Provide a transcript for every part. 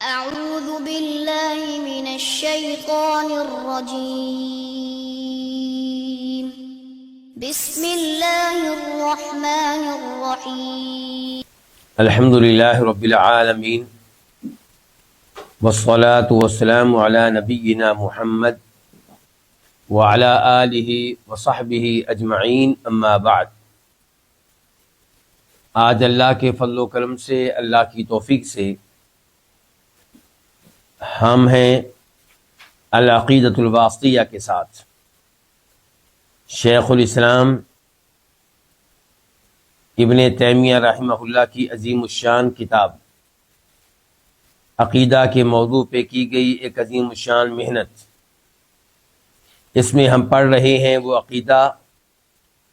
أعوذ بالله من الشيطان الرجيم بسم الله الرحمن الرحيم الحمد للہ رب العالمین والصلاة والسلام علی نبینا محمد وعلی آلہ وصحبہ اجمعین، اما بعد۔ آج اللہ کے فضل و کرم سے، اللہ کی توفیق سے ہم ہیں العقیدۃ الواسطیہ کے ساتھ شیخ الاسلام ابن تیمیہ رحمہ اللہ کی عظیم الشان کتاب عقیدہ کے موضوع پہ کی گئی ایک عظیم الشان محنت۔ اس میں ہم پڑھ رہے ہیں وہ عقیدہ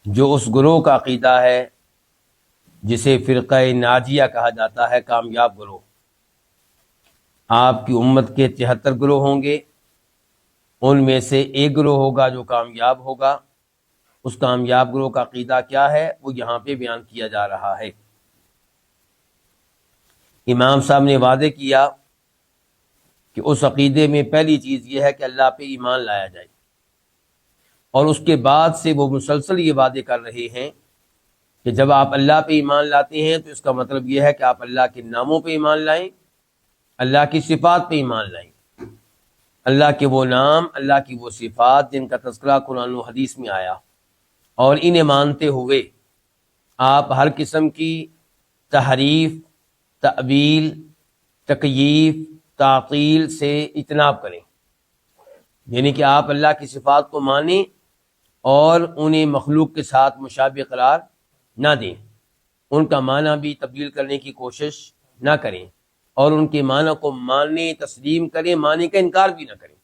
جو اس گروہ کا عقیدہ ہے جسے فرقہ ناجیہ کہا جاتا ہے، کامیاب گروہ۔ آپ کی امت کے 73 گروہ ہوں گے، ان میں سے ایک گروہ ہوگا جو کامیاب ہوگا۔ اس کامیاب گروہ کا عقیدہ کیا ہے وہ یہاں پہ بیان کیا جا رہا ہے۔ امام صاحب نے وعدے کیا کہ اس عقیدے میں پہلی چیز یہ ہے کہ اللہ پہ ایمان لایا جائے، اور اس کے بعد سے وہ مسلسل یہ وعدے کر رہے ہیں کہ جب آپ اللہ پہ ایمان لاتے ہیں تو اس کا مطلب یہ ہے کہ آپ اللہ کے ناموں پہ ایمان لائیں، اللہ کی صفات پہ ایمان لائیں۔ اللہ کے وہ نام، اللہ کی وہ صفات جن کا تذکرہ قرآن و حدیث میں آیا، اور انہیں مانتے ہوئے آپ ہر قسم کی تحریف، تعویل، تکییف، تعطیل سے اجتناب کریں، یعنی کہ آپ اللہ کی صفات کو مانیں اور انہیں مخلوق کے ساتھ مشابہ قرار نہ دیں، ان کا معنی بھی تبدیل کرنے کی کوشش نہ کریں، اور ان کے معنی کو ماننے، تسلیم کریں، ماننے کا انکار بھی نہ کریں۔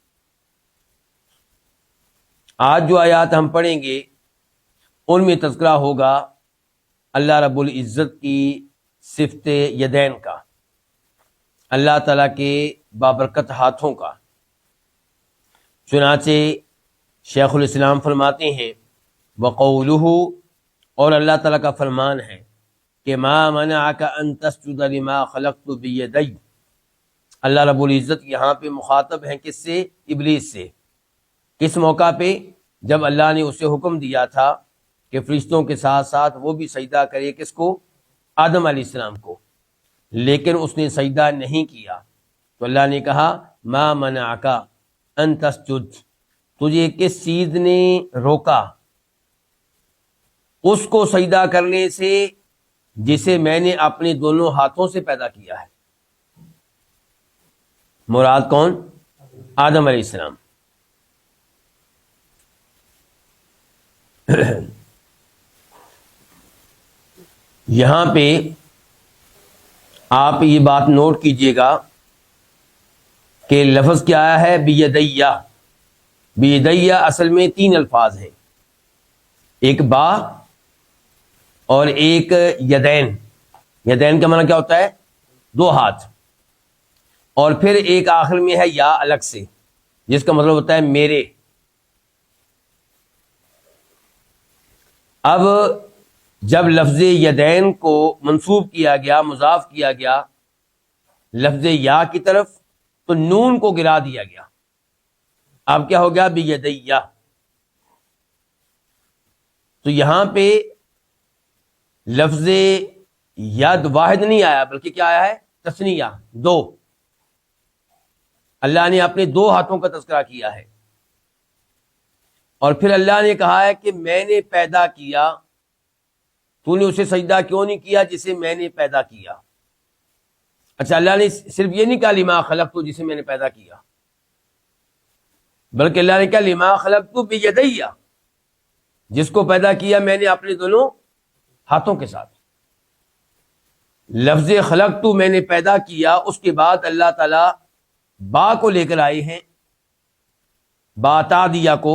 آج جو آیات ہم پڑھیں گے ان میں تذکرہ ہوگا اللہ رب العزت کی صفت یدین کا، اللہ تعالیٰ کے بابرکت ہاتھوں کا۔ چنانچہ شیخ الاسلام فرماتے ہیں وقولہ، اور اللہ تعالیٰ کا فرمان ہے کہ ما منعک ان تسجد لما خلقت بیدی۔ اللہ رب العزت یہاں پہ مخاطب ہیں کس سے؟ ابلیس سے۔ کس موقع پہ؟ جب اللہ نے اسے حکم دیا تھا کہ فرشتوں کے ساتھ ساتھ وہ بھی سجدہ کرے، کس کو؟ آدم علیہ السلام کو، لیکن اس نے سجدہ نہیں کیا، تو اللہ نے کہا ما منعک ان تسجد، تجھے کس چیز نے روکا اس کو سجدہ کرنے سے جسے میں نے اپنے دونوں ہاتھوں سے پیدا کیا ہے؟ مراد کون؟ آدم علیہ السلام۔ یہاں پہ آپ یہ بات نوٹ کیجئے گا کہ لفظ کیا آیا ہے؟ بیدیہ۔ بیدیہ اصل میں 3 الفاظ ہیں، ایک با اور ایک یدین۔ یدین کا معنی کیا ہوتا ہے؟ 2 ہاتھ، اور پھر ایک آخر میں ہے یا الگ سے، جس کا مطلب ہوتا ہے میرے۔ اب جب لفظ یدین کو منسوب کیا گیا، مضاف کیا گیا لفظ یا کی طرف، تو نون کو گرا دیا گیا، اب کیا ہو گیا؟ بیدیہ۔ تو یہاں پہ لفظ ید واحد نہیں آیا، بلکہ کیا آیا ہے؟ تثنیہ، 2۔ اللہ نے اپنے 2 ہاتھوں کا تذکرہ کیا ہے، اور پھر اللہ نے کہا ہے کہ میں نے پیدا کیا، تو نے اسے سجدہ کیوں نہیں کیا جسے میں نے پیدا کیا؟ اچھا، اللہ نے صرف یہ نہیں کہا لما خلقت، جسے میں نے پیدا کیا، بلکہ اللہ نے کہا لما خلقت بیدیہ، جس کو پیدا کیا میں نے اپنے دونوں ہاتھوں کے ساتھ۔ لفظ خلقت میں نے پیدا کیا، اس کے بعد اللہ تعالی با کو لے کر آئے ہیں، با تعدیہ کو،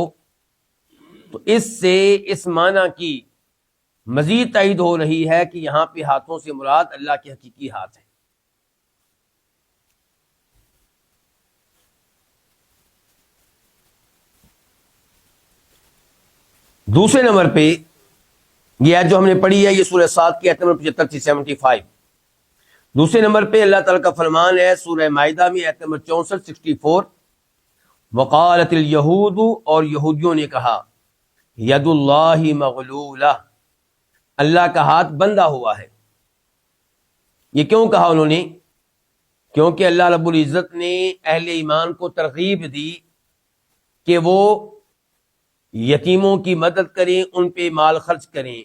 تو اس سے اس معنی کی مزید تائید ہو رہی ہے کہ یہاں پہ ہاتھوں سے مراد اللہ کے حقیقی ہاتھ ہے۔ دوسرے نمبر پہ یہ آیت جو ہم نے پڑھی ہے، یہ سورہ صاد کی آیت نمبر 75 سے 75۔ دوسرے نمبر پہ اللہ تعالیٰ کا فرمان ہے سورہ مائدہ میں آیت نمبر 64 64، وقالت الیہود، اور یہودیوں نے کہا، ید اللہ مغلولہ، اللہ کا ہاتھ بندھا ہوا ہے۔ یہ کیوں کہا انہوں نے؟ کیونکہ اللہ رب العزت نے اہل ایمان کو ترغیب دی کہ وہ یتیموں کی مدد کریں، ان پہ مال خرچ کریں،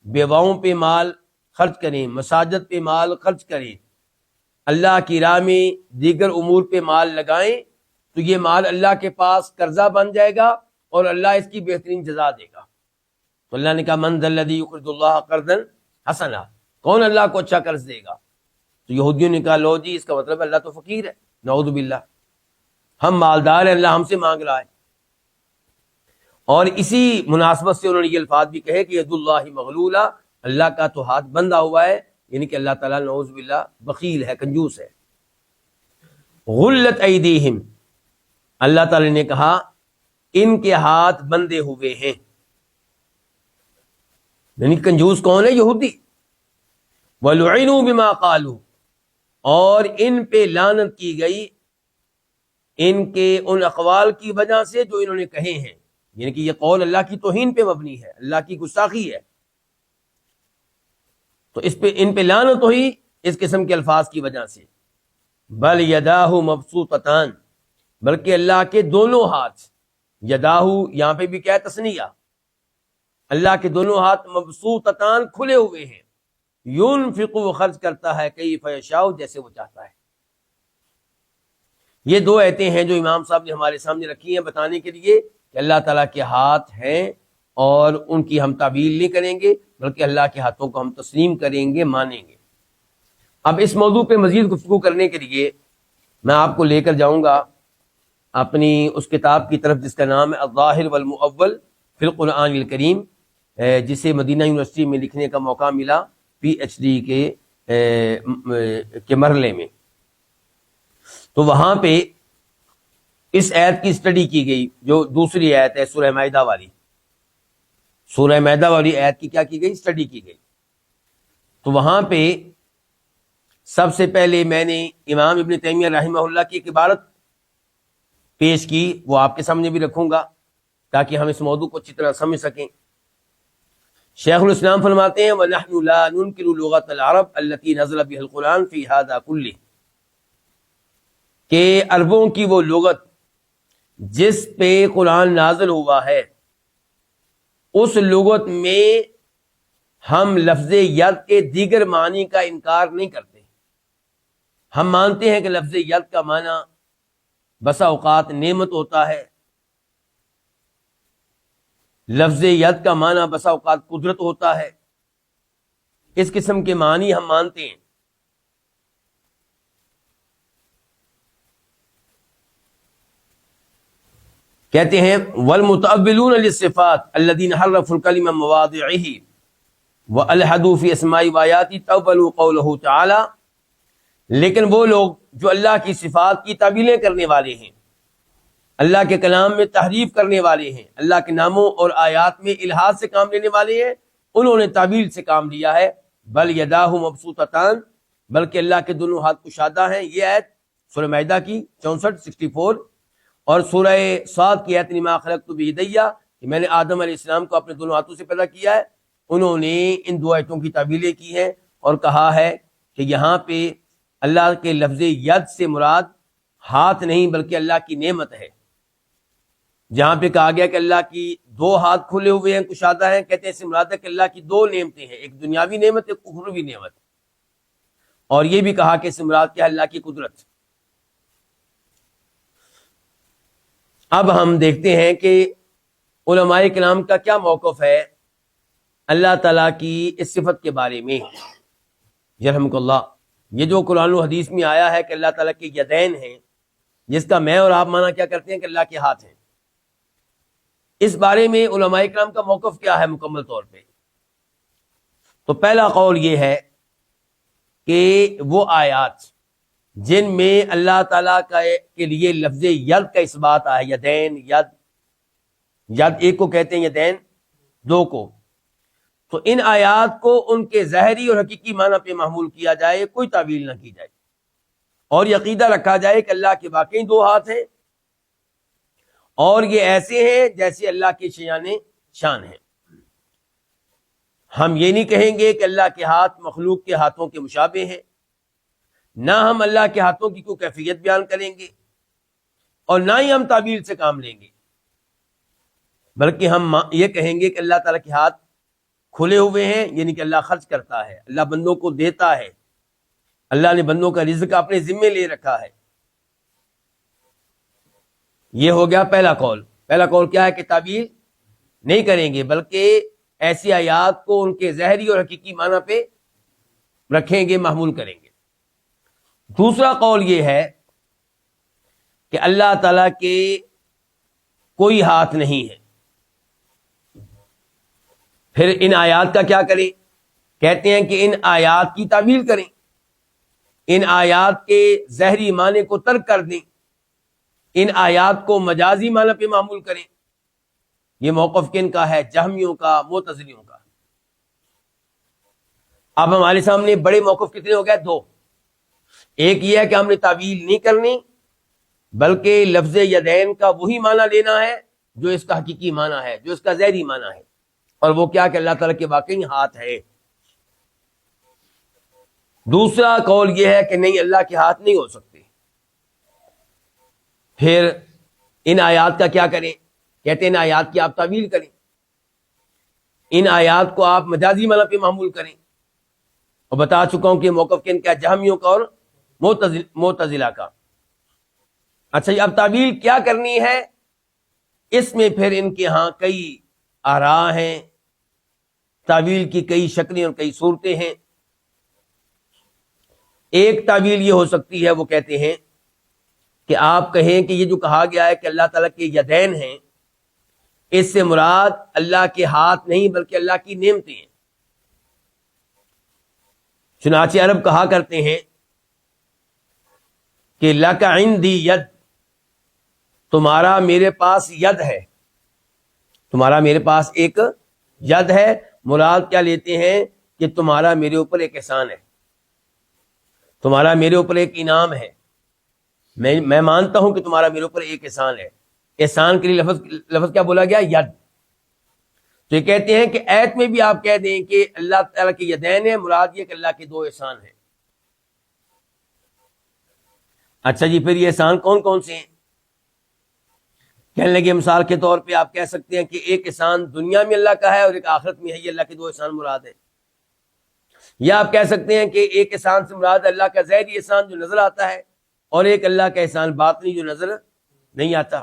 بیواؤں پہ مال خرچ کریں، مساجد پہ مال خرچ کریں، اللہ کی راہ میں دیگر امور پہ مال لگائیں، تو یہ مال اللہ کے پاس قرضہ بن جائے گا اور اللہ اس کی بہترین جزا دے گا۔ تو اللہ نے کہا من ذا الذی یقرض اللہ قرضا حسنا، کون اللہ کو اچھا قرض دے گا؟ تو یہودیوں نے کہا لو جی، اس کا مطلب اللہ تو فقیر ہے، نعوذ باللہ، ہم مالدار ہیں، اللہ ہم سے مانگ رہا ہے۔ اور اسی مناسبت سے انہوں نے یہ الفاظ بھی کہے کہ ید اللہ مغلولہ، اللہ کا تو ہاتھ بندھا ہوا ہے، یعنی کہ اللہ تعالیٰ نعوذ باللہ بخیل ہے، کنجوس ہے۔ غلت ایدیہم، اللہ تعالیٰ نے کہا ان کے ہاتھ بندھے ہوئے ہیں، یعنی کنجوس کون ہے؟ یہودی۔ وَلُعِنُوا بِمَا قَالُوا، اور ان پہ لعنت کی گئی ان کے ان اقوال کی وجہ سے جو انہوں نے کہے ہیں، یعنی کہ یہ قول اللہ کی توہین پہ مبنی ہے، اللہ کی گستاخی ہے، تو اس پہ ان پہ لعنت ہوئی اس قسم کے الفاظ کی وجہ سے۔ بل یداہ مبسوطتان، بلکہ اللہ کے دونوں ہاتھ، یداہ یہاں پہ بھی کیا ہے؟ تثنیہ، اللہ کے دونوں ہاتھ مبسوطتان، کھلے ہوئے ہیں، ينفق، وہ خرچ کرتا ہے، کیف یشاء، جیسے وہ چاہتا ہے۔ یہ دو آیتیں ہیں جو امام صاحب نے ہمارے سامنے رکھی ہیں بتانے کے لیے کہ اللہ تعالیٰ کے ہاتھ ہیں اور ان کی ہم تعویل نہیں کریں گے، بلکہ اللہ کے ہاتھوں کو ہم تسلیم کریں گے، مانیں گے۔ اب اس موضوع پہ مزید گفتگو کرنے کے لیے میں آپ کو لے کر جاؤں گا اپنی اس کتاب کی طرف جس کا نام ہے الظاہر والمؤول فی القرآن الکریم، جسے مدینہ یونیورسٹی میں لکھنے کا موقع ملا پی ایچ ڈی کے مرحلے میں۔ تو وہاں پہ اس آیت کی اسٹڈی کی گئی جو دوسری آیت ہے سورہ مائدہ والی، سورہ مائدہ والی آیت کی کیا کی گئی؟ اسٹڈی کی گئی۔ تو وہاں پہ سب سے پہلے میں نے امام ابن تیمیہ رحمہ اللہ کی ایک عبارت پیش کی، وہ آپ کے سامنے بھی رکھوں گا تاکہ ہم اس موضوع کو اچھی طرح سمجھ سکیں۔ شیخ الاسلام فرماتے ہیں وَنَحْنُ لَا نُنْكِرُ لُغَةَ الْعَرَبِ الَّتِي نَزَلَ بِهَا الْقُرْآنُ فِي هَذَا كُلِّهِ، کہ عربوں کی وہ لغت جس پہ قرآن نازل ہوا ہے، اس لغت میں ہم لفظ ید کے دیگر معنی کا انکار نہیں کرتے۔ ہم مانتے ہیں کہ لفظ ید کا معنی بسا اوقات نعمت ہوتا ہے، لفظ ید کا معنی بسا اوقات قدرت ہوتا ہے، اس قسم کے معنی ہم مانتے ہیں۔ کہتے ہیں والمتأولون للصفات الذين حرفوا الكلمة مواضعه والحدوا في اسماء وآيات تأولوا قوله تعالى، لیکن وہ لوگ جو اللہ کی صفات کی تعویلیں کرنے والے ہیں، اللہ کے کلام میں تحریف کرنے والے ہیں، اللہ کے ناموں اور آیات میں الحاد سے کام لینے والے ہیں، انہوں نے تعویل سے کام لیا ہے۔ بل یداہ مبسوطتان، بلکہ اللہ کے دونوں ہاتھ کشادہ ہیں۔ یہ آیت سورہ مائدہ کی 64 64 اور سورہ صاد کی آیت ما خلقت بیدیہ، کہ میں نے آدم علیہ السلام کو اپنے دونوں ہاتھوں سے پیدا کیا ہے، انہوں نے ان دو آیتوں کی تعویلیں کی ہیں اور کہا ہے کہ یہاں پہ اللہ کے لفظ ید سے مراد ہاتھ نہیں بلکہ اللہ کی نعمت ہے۔ جہاں پہ کہا گیا کہ اللہ کی دو ہاتھ کھلے ہوئے ہیں، کشادہ ہیں، کہتے ہیں اس سے مراد ہے کہ اللہ کی دو نعمتیں ہیں، ایک دنیاوی نعمت، ایک اخروی نعمت۔ اور یہ بھی کہا کہ اس سے مراد کیا ہے؟ اللہ کی قدرت۔ اب ہم دیکھتے ہیں کہ علماء کرام کا کیا موقف ہے اللہ تعالیٰ کی اس صفت کے بارے میں، یرحمک اللہ۔ یہ جو قرآن و حدیث میں آیا ہے کہ اللہ تعالیٰ کے یدین ہیں، جس کا میں اور آپ معنی کیا کرتے ہیں کہ اللہ کے ہاتھ ہیں، اس بارے میں علماء کرام کا موقف کیا ہے مکمل طور پہ؟ تو پہلا قول یہ ہے کہ وہ آیات جن میں اللہ تعالیٰ کے لیے لفظ ید کا اس بات آیا، یدین، ید ایک کو کہتے ہیں، یدین دو کو، تو ان آیات کو ان کے ظاہری اور حقیقی معنی پہ محمول کیا جائے، کوئی تعویل نہ کی جائے، اور یہ عقیدہ رکھا جائے کہ اللہ کے واقعی دو ہاتھ ہیں اور یہ ایسے ہیں جیسے اللہ کے شیان شان ہیں۔ ہم یہ نہیں کہیں گے کہ اللہ کے ہاتھ مخلوق کے ہاتھوں کے مشابہ ہیں، نہ ہم اللہ کے ہاتھوں کی کوئی کیفیت بیان کریں گے، اور نہ ہی ہم تعبیر سے کام لیں گے، بلکہ ہم یہ کہیں گے کہ اللہ تعالیٰ کے ہاتھ کھلے ہوئے ہیں، یعنی کہ اللہ خرچ کرتا ہے، اللہ بندوں کو دیتا ہے، اللہ نے بندوں کا رزق اپنے ذمے لے رکھا ہے۔ یہ ہو گیا پہلا قول۔ پہلا قول کیا ہے کہ تعبیر نہیں کریں گے، بلکہ ایسی آیات کو ان کے ظاہری اور حقیقی معنی پہ رکھیں گے، محمول کریں گے۔ دوسرا قول یہ ہے کہ اللہ تعالیٰ کے کوئی ہاتھ نہیں ہے۔ پھر ان آیات کا کیا کریں؟ کہتے ہیں کہ ان آیات کی تعویل کریں، ان آیات کے ظاہری معنی کو ترک کر دیں، ان آیات کو مجازی معنی پہ معمول کریں۔ یہ موقف کن کا ہے؟ جہمیوں کا، معتزلیوں کا۔ اب ہمارے سامنے بڑے موقف کتنے ہو گئے؟ دو۔ ایک یہ ہے کہ ہم نے تعویل نہیں کرنی، بلکہ لفظ یدین کا وہی معنی لینا ہے جو اس کا حقیقی معنی ہے، جو اس کا ظاہری معنی ہے، اور وہ کیا کہ اللہ تعالیٰ کے واقعی ہاتھ ہے۔ دوسرا قول یہ ہے کہ نہیں، اللہ کے ہاتھ نہیں ہو سکتے۔ پھر ان آیات کا کیا کریں؟ کہتے ہیں ان آیات کی آپ تعویل کریں، ان آیات کو آپ مجازی معنی پہ معمول کریں، اور بتا چکا ہوں کہ موقف کن کا؟ جہمیوں کا اور معتزلہ کا۔ اچھا اب تعویل کیا کرنی ہے؟ اس میں پھر ان کے ہاں کئی آراء ہیں، تعویل کی کئی شکلیں اور کئی صورتیں ہیں۔ ایک تعویل یہ ہو سکتی ہے، وہ کہتے ہیں کہ آپ کہیں کہ یہ جو کہا گیا ہے کہ اللہ تعالیٰ کے یدین ہیں، اس سے مراد اللہ کے ہاتھ نہیں بلکہ اللہ کی نعمتیں ہیں۔ چنانچہ عرب کہا کرتے ہیں کہ لک عندی ید، تمہارا میرے پاس ید ہے، تمہارا میرے پاس ایک ید ہے۔ مراد کیا لیتے ہیں؟ کہ تمہارا میرے اوپر ایک احسان ہے، تمہارا میرے اوپر ایک انعام ہے، میں مانتا ہوں کہ تمہارا میرے اوپر ایک احسان ہے۔ احسان کے لیے لفظ کیا بولا گیا؟ ید۔ تو یہ کہتے ہیں کہ ایت میں بھی آپ کہہ دیں کہ اللہ تعالیٰ کے یدین ہے، مراد یہ کہ اللہ کے دو احسان ہیں۔ اچھا جی، پھر یہ احسان کون کون سے ہیں؟ کہنے لگے مثال کے طور پہ آپ کہہ سکتے ہیں کہ ایک احسان دنیا میں اللہ کا ہے اور ایک آخرت میں ہے، یہ اللہ کے دو احسان مراد ہے۔ یا آپ کہہ سکتے ہیں کہ ایک احسان سے مراد اللہ کا ظاہری احسان جو نظر آتا ہے، اور ایک اللہ کا احسان باطنی جو نظر نہیں آتا۔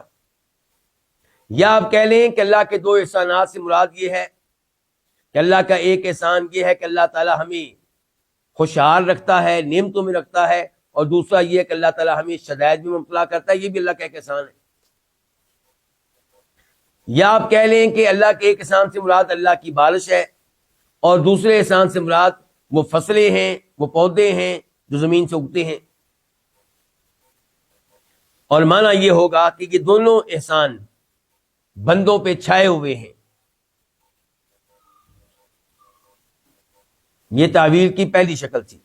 یا آپ کہہ لیں کہ اللہ کے دو احسانات سے مراد یہ ہے کہ اللہ کا ایک احسان یہ ہے کہ اللہ تعالیٰ ہمیں خوشحال رکھتا ہے، نعمتوں میں رکھتا ہے، اور دوسرا یہ ہے کہ اللہ تعالیٰ ہمیں شدائد میں مبتلا کرتا ہے، یہ بھی اللہ کا ایک احسان ہے۔ یا آپ کہہ لیں کہ اللہ کے ایک احسان سے مراد اللہ کی بارش ہے، اور دوسرے احسان سے مراد وہ فصلیں ہیں، وہ پودے ہیں جو زمین سے اگتے ہیں۔ اور معنی یہ ہوگا کہ یہ دونوں احسان بندوں پہ چھائے ہوئے ہیں۔ یہ تعویل کی پہلی شکل تھی۔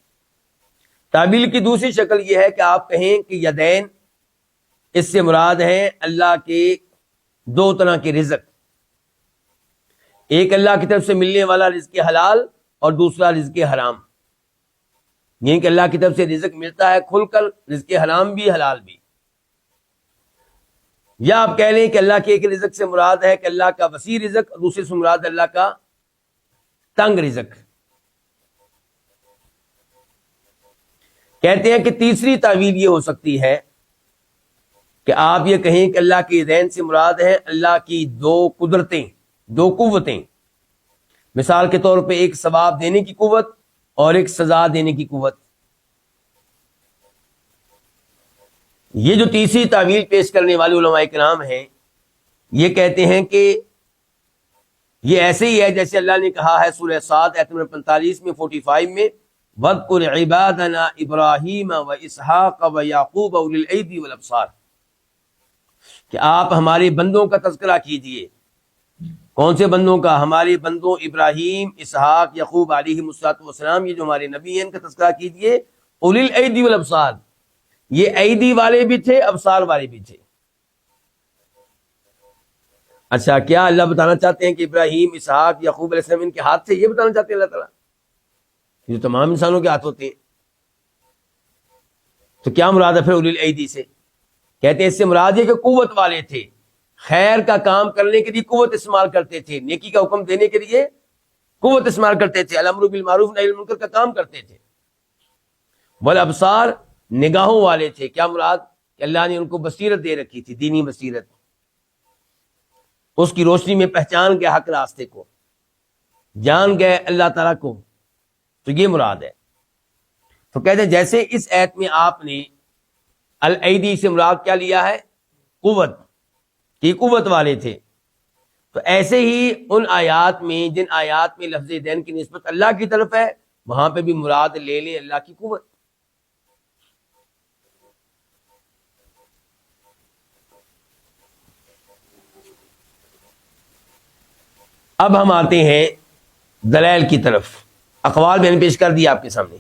تعویل کی دوسری شکل یہ ہے کہ آپ کہیں کہ یدین، اس سے مراد ہے اللہ کے دو طرح کے رزق، ایک اللہ کی طرف سے ملنے والا رزق حلال اور دوسرا رزق حرام، یعنی کہ اللہ کی طرف سے رزق ملتا ہے کھل کر، رزق حرام بھی حلال بھی۔ یا آپ کہہ لیں کہ اللہ کے ایک رزق سے مراد ہے کہ اللہ کا وسیع رزق، اور دوسرے سے مراد اللہ کا تنگ رزق۔ کہتے ہیں کہ تیسری تعویل یہ ہو سکتی ہے کہ آپ یہ کہیں کہ اللہ کے یدین سے مراد ہے اللہ کی دو قدرتیں، دو قوتیں، مثال کے طور پہ ایک ثواب دینے کی قوت اور ایک سزا دینے کی قوت۔ یہ جو تیسری تعویل پیش کرنے والے علماء کرام ہیں، یہ کہتے ہیں کہ یہ ایسے ہی ہے جیسے اللہ نے کہا ہے سورہ صاد آیت نمبر 45 میں، 45 میں، وَاذْكُرْ عِبَادَنَا إِبْرَاهِيمَ وَإِسْحَاقَ وَيَعْقُوبَ أُولِي الْأَيْدِي وَالْأَبْصَارِ، کہ آپ ہمارے بندوں کا تذکرہ کیجئے، کون سے بندوں کا؟ ہمارے بندوں ابراہیم، اسحاق، یعقوب علیہ السلام، یہ جو ہمارے نبی ہیں ان کا تذکرہ کیجئے۔ اولی الایدی والابصار، یہ ایدی والے بھی تھے، ابصار والے بھی تھے۔ اچھا، کیا اللہ بتانا چاہتے ہیں کہ ابراہیم، اسحاق، یعقوب علیہ السلام ان کے ہاتھ تھے؟ یہ بتانا چاہتے ہیں اللہ تعالیٰ؟ یہ تو تمام انسانوں کے ہاتھ ہوتے ہیں۔ تو کیا مراد ہے پھر اولی الایدی سے؟ کہتے ہیں اس سے مراد ہے کہ قوت والے تھے، خیر کا کام کرنے کے لیے قوت استعمال کرتے تھے، نیکی کا حکم دینے کے لیے قوت استعمال کرتے تھے، الامر بالمعروف نہی عن المنکر کا کام کرتے تھے۔ والابصار، نگاہوں والے تھے۔ کیا مراد؟ کہ اللہ نے ان کو بصیرت دے رکھی تھی، دینی بصیرت، اس کی روشنی میں پہچان گئے حق راستے کو، جان گئے اللہ تعالیٰ کو، تو یہ مراد ہے۔ تو کہتے ہیں جیسے اس آیت میں آپ نے الایدی سے مراد کیا لیا ہے؟ قوت، کہ قوت والے تھے، تو ایسے ہی ان آیات میں، جن آیات میں لفظ دین کی نسبت اللہ کی طرف ہے، وہاں پہ بھی مراد لے لیں اللہ کی قوت۔ اب ہم آتے ہیں دلائل کی طرف۔ اقوال میں نے پیش کر دیا آپ کے سامنے۔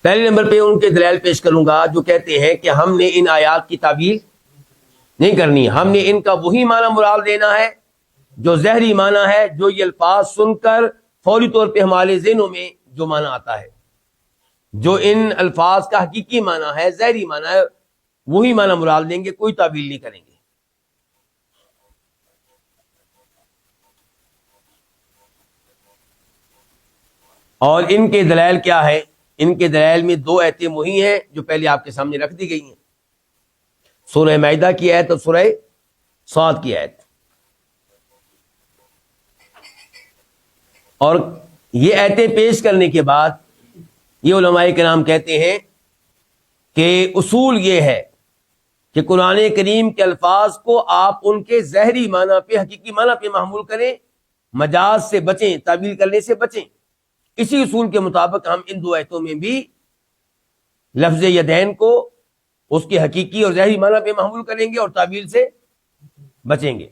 پہلے نمبر پہ ان کے دلائل پیش کروں گا جو کہتے ہیں کہ ہم نے ان آیات کی تعویل نہیں کرنی، ہم نے ان کا وہی معنی مراد لینا ہے جو ظاہری معنی ہے، جو یہ الفاظ سن کر فوری طور پہ ہمارے ذہنوں میں جو معنی آتا ہے، جو ان الفاظ کا حقیقی معنی ہے، ظاہری معنی ہے، وہی معنی مراد لیں گے، کوئی تعویل نہیں کریں گے۔ اور ان کے دلائل کیا ہے؟ ان کے دلائل میں دو آیتیں وہی ہیں جو پہلے آپ کے سامنے رکھ دی گئی ہیں، سورہ مائدہ کی آیت اور سورہ صاد کی آیت۔ اور یہ آیتیں پیش کرنے کے بعد یہ علماء کرام کہتے ہیں کہ اصول یہ ہے کہ قرآن کریم کے الفاظ کو آپ ان کے ظاہری معنی پہ، حقیقی معنی پہ محمول کریں، مجاز سے بچیں، تعویل کرنے سے بچیں۔ اسی اصول کے مطابق ہم ان دو آیتوں میں بھی لفظ یدین کو اس کے حقیقی اور ظاہری معنی پہ محمول کریں گے اور تعویل سے بچیں گے۔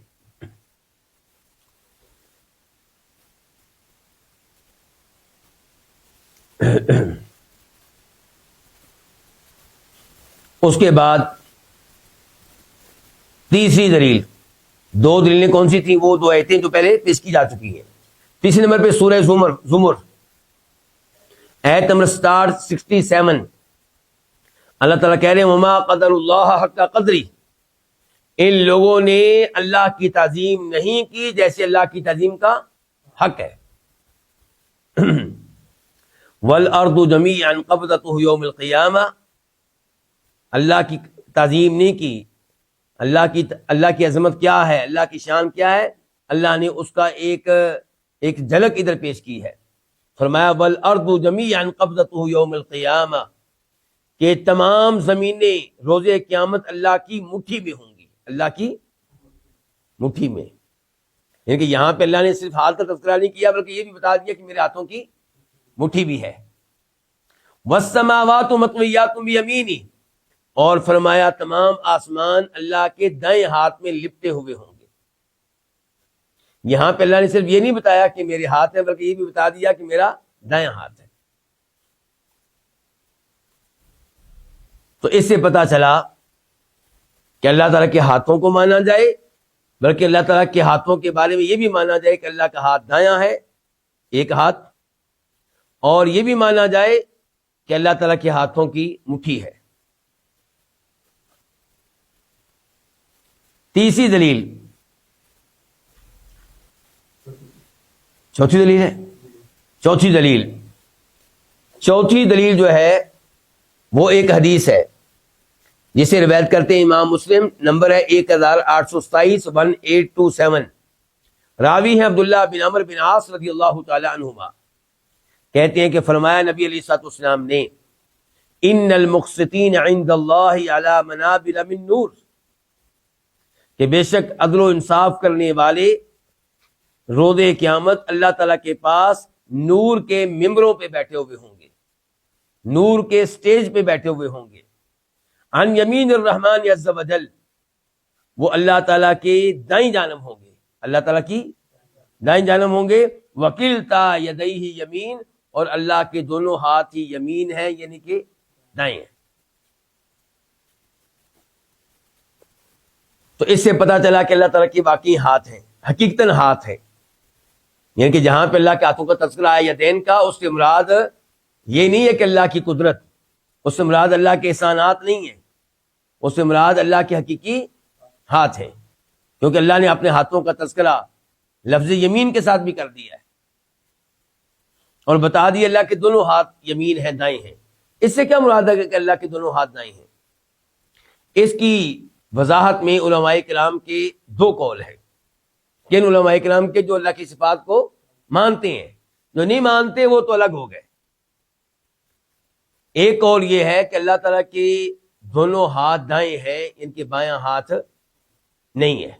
اس کے بعد تیسری دلیل، دو دلیلیں کون سی تھیں؟ وہ دو آیتیں جو پہلے پیش کی جا چکی ہیں۔ تیسرے نمبر پہ سورہ زمر آیت نمبر 67، اللہ تعالیٰ کہہ رہے ہیں وما قدر اللہ حق قدری، ان لوگوں نے اللہ کی تعظیم نہیں کی جیسے اللہ کی تعظیم کا حق ہے۔ والارض جمیعا قبضتہ یوم القیامہ، اللہ کی تعظیم نہیں کی، اللہ کی عظمت کیا ہے، اللہ کی شان کیا ہے، اللہ نے اس کا ایک جھلک ادھر پیش کی ہے۔ فرمایا والارض جمیعا قبضتہ یوم القیامہ، کہ تمام زمینیں روز قیامت اللہ کی مٹھی میں ہوں گی، اللہ کی مٹھی میں۔ یعنی کہ یہاں پہ اللہ نے صرف حال کا تذکرہ نہیں کیا بلکہ یہ بھی بتا دیا کہ میرے ہاتھوں کی مٹھی بھی ہے۔ والسماوات مطویات بیمینہ، اور فرمایا تمام آسمان اللہ کے دائیں ہاتھ میں لپٹے ہوئے ہوں گے۔ یہاں پہ اللہ نے صرف یہ نہیں بتایا کہ میرے ہاتھ ہے بلکہ یہ بھی بتا دیا کہ میرا دائیں ہاتھ ہے۔ تو اس سے پتا چلا کہ اللہ تعالیٰ کے ہاتھوں کو مانا جائے، بلکہ اللہ تعالیٰ کے ہاتھوں کے بارے میں یہ بھی مانا جائے کہ اللہ کا ہاتھ دایاں ہے، ایک ہاتھ، اور یہ بھی مانا جائے کہ اللہ تعالیٰ کے ہاتھوں کی مٹھی ہے۔ تیسری دلیل، چوتھی دلیل ہے، چوتھی دلیل جو ہے وہ ایک حدیث ہے جسے روایت کرتے ہیں امام مسلم، نمبر ہے 1827 1827، راوی ہیں عبداللہ بن عمرو بن عاص رضی اللہ تعالی عنہما، کہتے ہیں کہ فرمایا نبی علیہ الصلوۃ والسلام نے ان المقسطین عند اللہ علی منابر من نور، کہ بے شک عدل و انصاف کرنے والے روز قیامت اللہ تعالیٰ کے پاس نور کے ممبروں پہ بیٹھے ہوئے ہوں گے، نور کے سٹیج پہ بیٹھے ہوئے ہوں گے، عن یمین الرحمن عز وجل، وہ اللہ تعالیٰ کے دائیں جانب ہوں گے، اللہ تعالیٰ کی دائیں جانب ہوں گے. وکلتا یدیہ یمین، اور اللہ کے دونوں ہاتھ ہی یمین ہیں، یعنی کہ دائیں ہیں. تو اس سے پتہ چلا کہ اللہ تعالیٰ کے واقعی ہاتھ ہیں، حقیقتاً ہاتھ ہیں. یعنی کہ جہاں پہ اللہ کے ہاتھوں کا تذکرہ آیا یدین کا، اس سے مراد یہ نہیں ہے کہ اللہ کی قدرت، اس سے مراد اللہ کے احسانات نہیں ہیں، اس سے مراد اللہ کے حقیقی ہاتھ ہیں. کیونکہ اللہ نے اپنے ہاتھوں کا تذکرہ لفظ یمین کے ساتھ بھی کر دیا ہے اور بتا دیا اللہ کے دونوں ہاتھ یمین ہیں، دائیں ہیں. اس سے کیا مراد ہے کہ اللہ کے دونوں ہاتھ دائیں ہیں؟ اس کی وضاحت میں علماء کرام کے دو قول ہیں. کن علماء کرام کے؟ جو اللہ کی صفات کو مانتے ہیں، جو نہیں مانتے وہ تو الگ ہو گئے. ایک قول یہ ہے کہ اللہ تعالیٰ کے دونوں ہاتھ دائیں ہیں، ان کے بایاں ہاتھ نہیں ہے،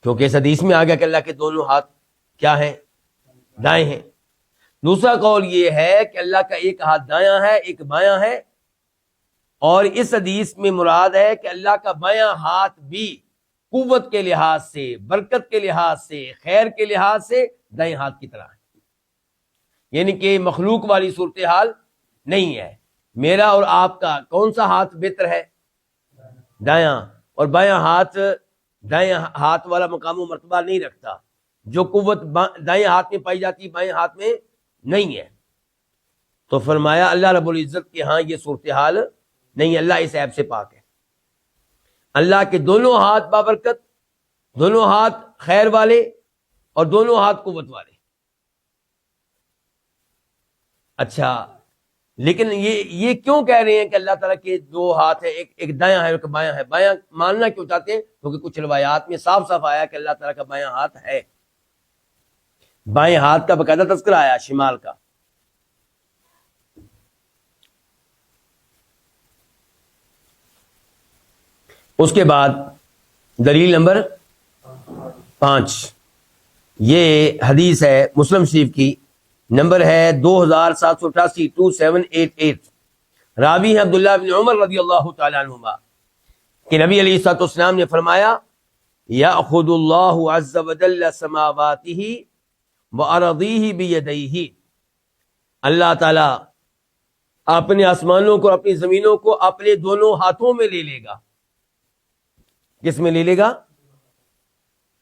کیونکہ اس حدیث میں آ گیا کہ اللہ کے دونوں ہاتھ کیا ہیں؟ دائیں ہیں. دوسرا قول یہ ہے کہ اللہ کا ایک ہاتھ دایاں ہے، ایک بایاں ہے، اور اس حدیث میں مراد ہے کہ اللہ کا بایاں ہاتھ بھی قوت کے لحاظ سے، برکت کے لحاظ سے، خیر کے لحاظ سے دائیں ہاتھ کی طرح ہے. یعنی کہ مخلوق والی صورتحال نہیں ہے. میرا اور آپ کا کون سا ہاتھ بہتر ہے؟ دایاں. اور بایاں ہاتھ دائیں ہاتھ والا مقام و مرتبہ نہیں رکھتا. جو قوت دائیں ہاتھ میں پائی جاتی بائیں ہاتھ میں نہیں ہے. تو فرمایا اللہ رب العزت کے ہاں یہ صورتحال نہیں ہے، اللہ اس عیب سے پاک ہے. اللہ کے دونوں ہاتھ بابرکت، دونوں ہاتھ خیر والے، اور دونوں ہاتھ قوت والے. اچھا، لیکن یہ کیوں کہہ رہے ہیں کہ اللہ تعالیٰ کے دو ہاتھ ہیں، ایک دایاں ہے ایک بایاں ہے؟ بایاں ماننا کیوں چاہتے ہیں؟ کیونکہ کچھ روایات میں صاف صاف آیا کہ اللہ تعالیٰ کا بایاں ہاتھ ہے. بائیں ہاتھ کا باقاعدہ تذکرہ آیا، شمال کا. اس کے بعد دلیل نمبر 5، یہ حدیث ہے مسلم شریف کی، نمبر ہے 2788 2788. راوی ہے عبداللہ بن عمر رضی اللہ تعالیٰ عنہما کہ نبی علیہ الصلوۃ والسلام نے فرمایا یأخذ اللہ عز وجل سماواتہ وارضیہ بیدیہ، اللہ تعالیٰ اپنے آسمانوں کو، اپنی زمینوں کو اپنے دونوں ہاتھوں میں لے لے گا. کس میں لے لے گا؟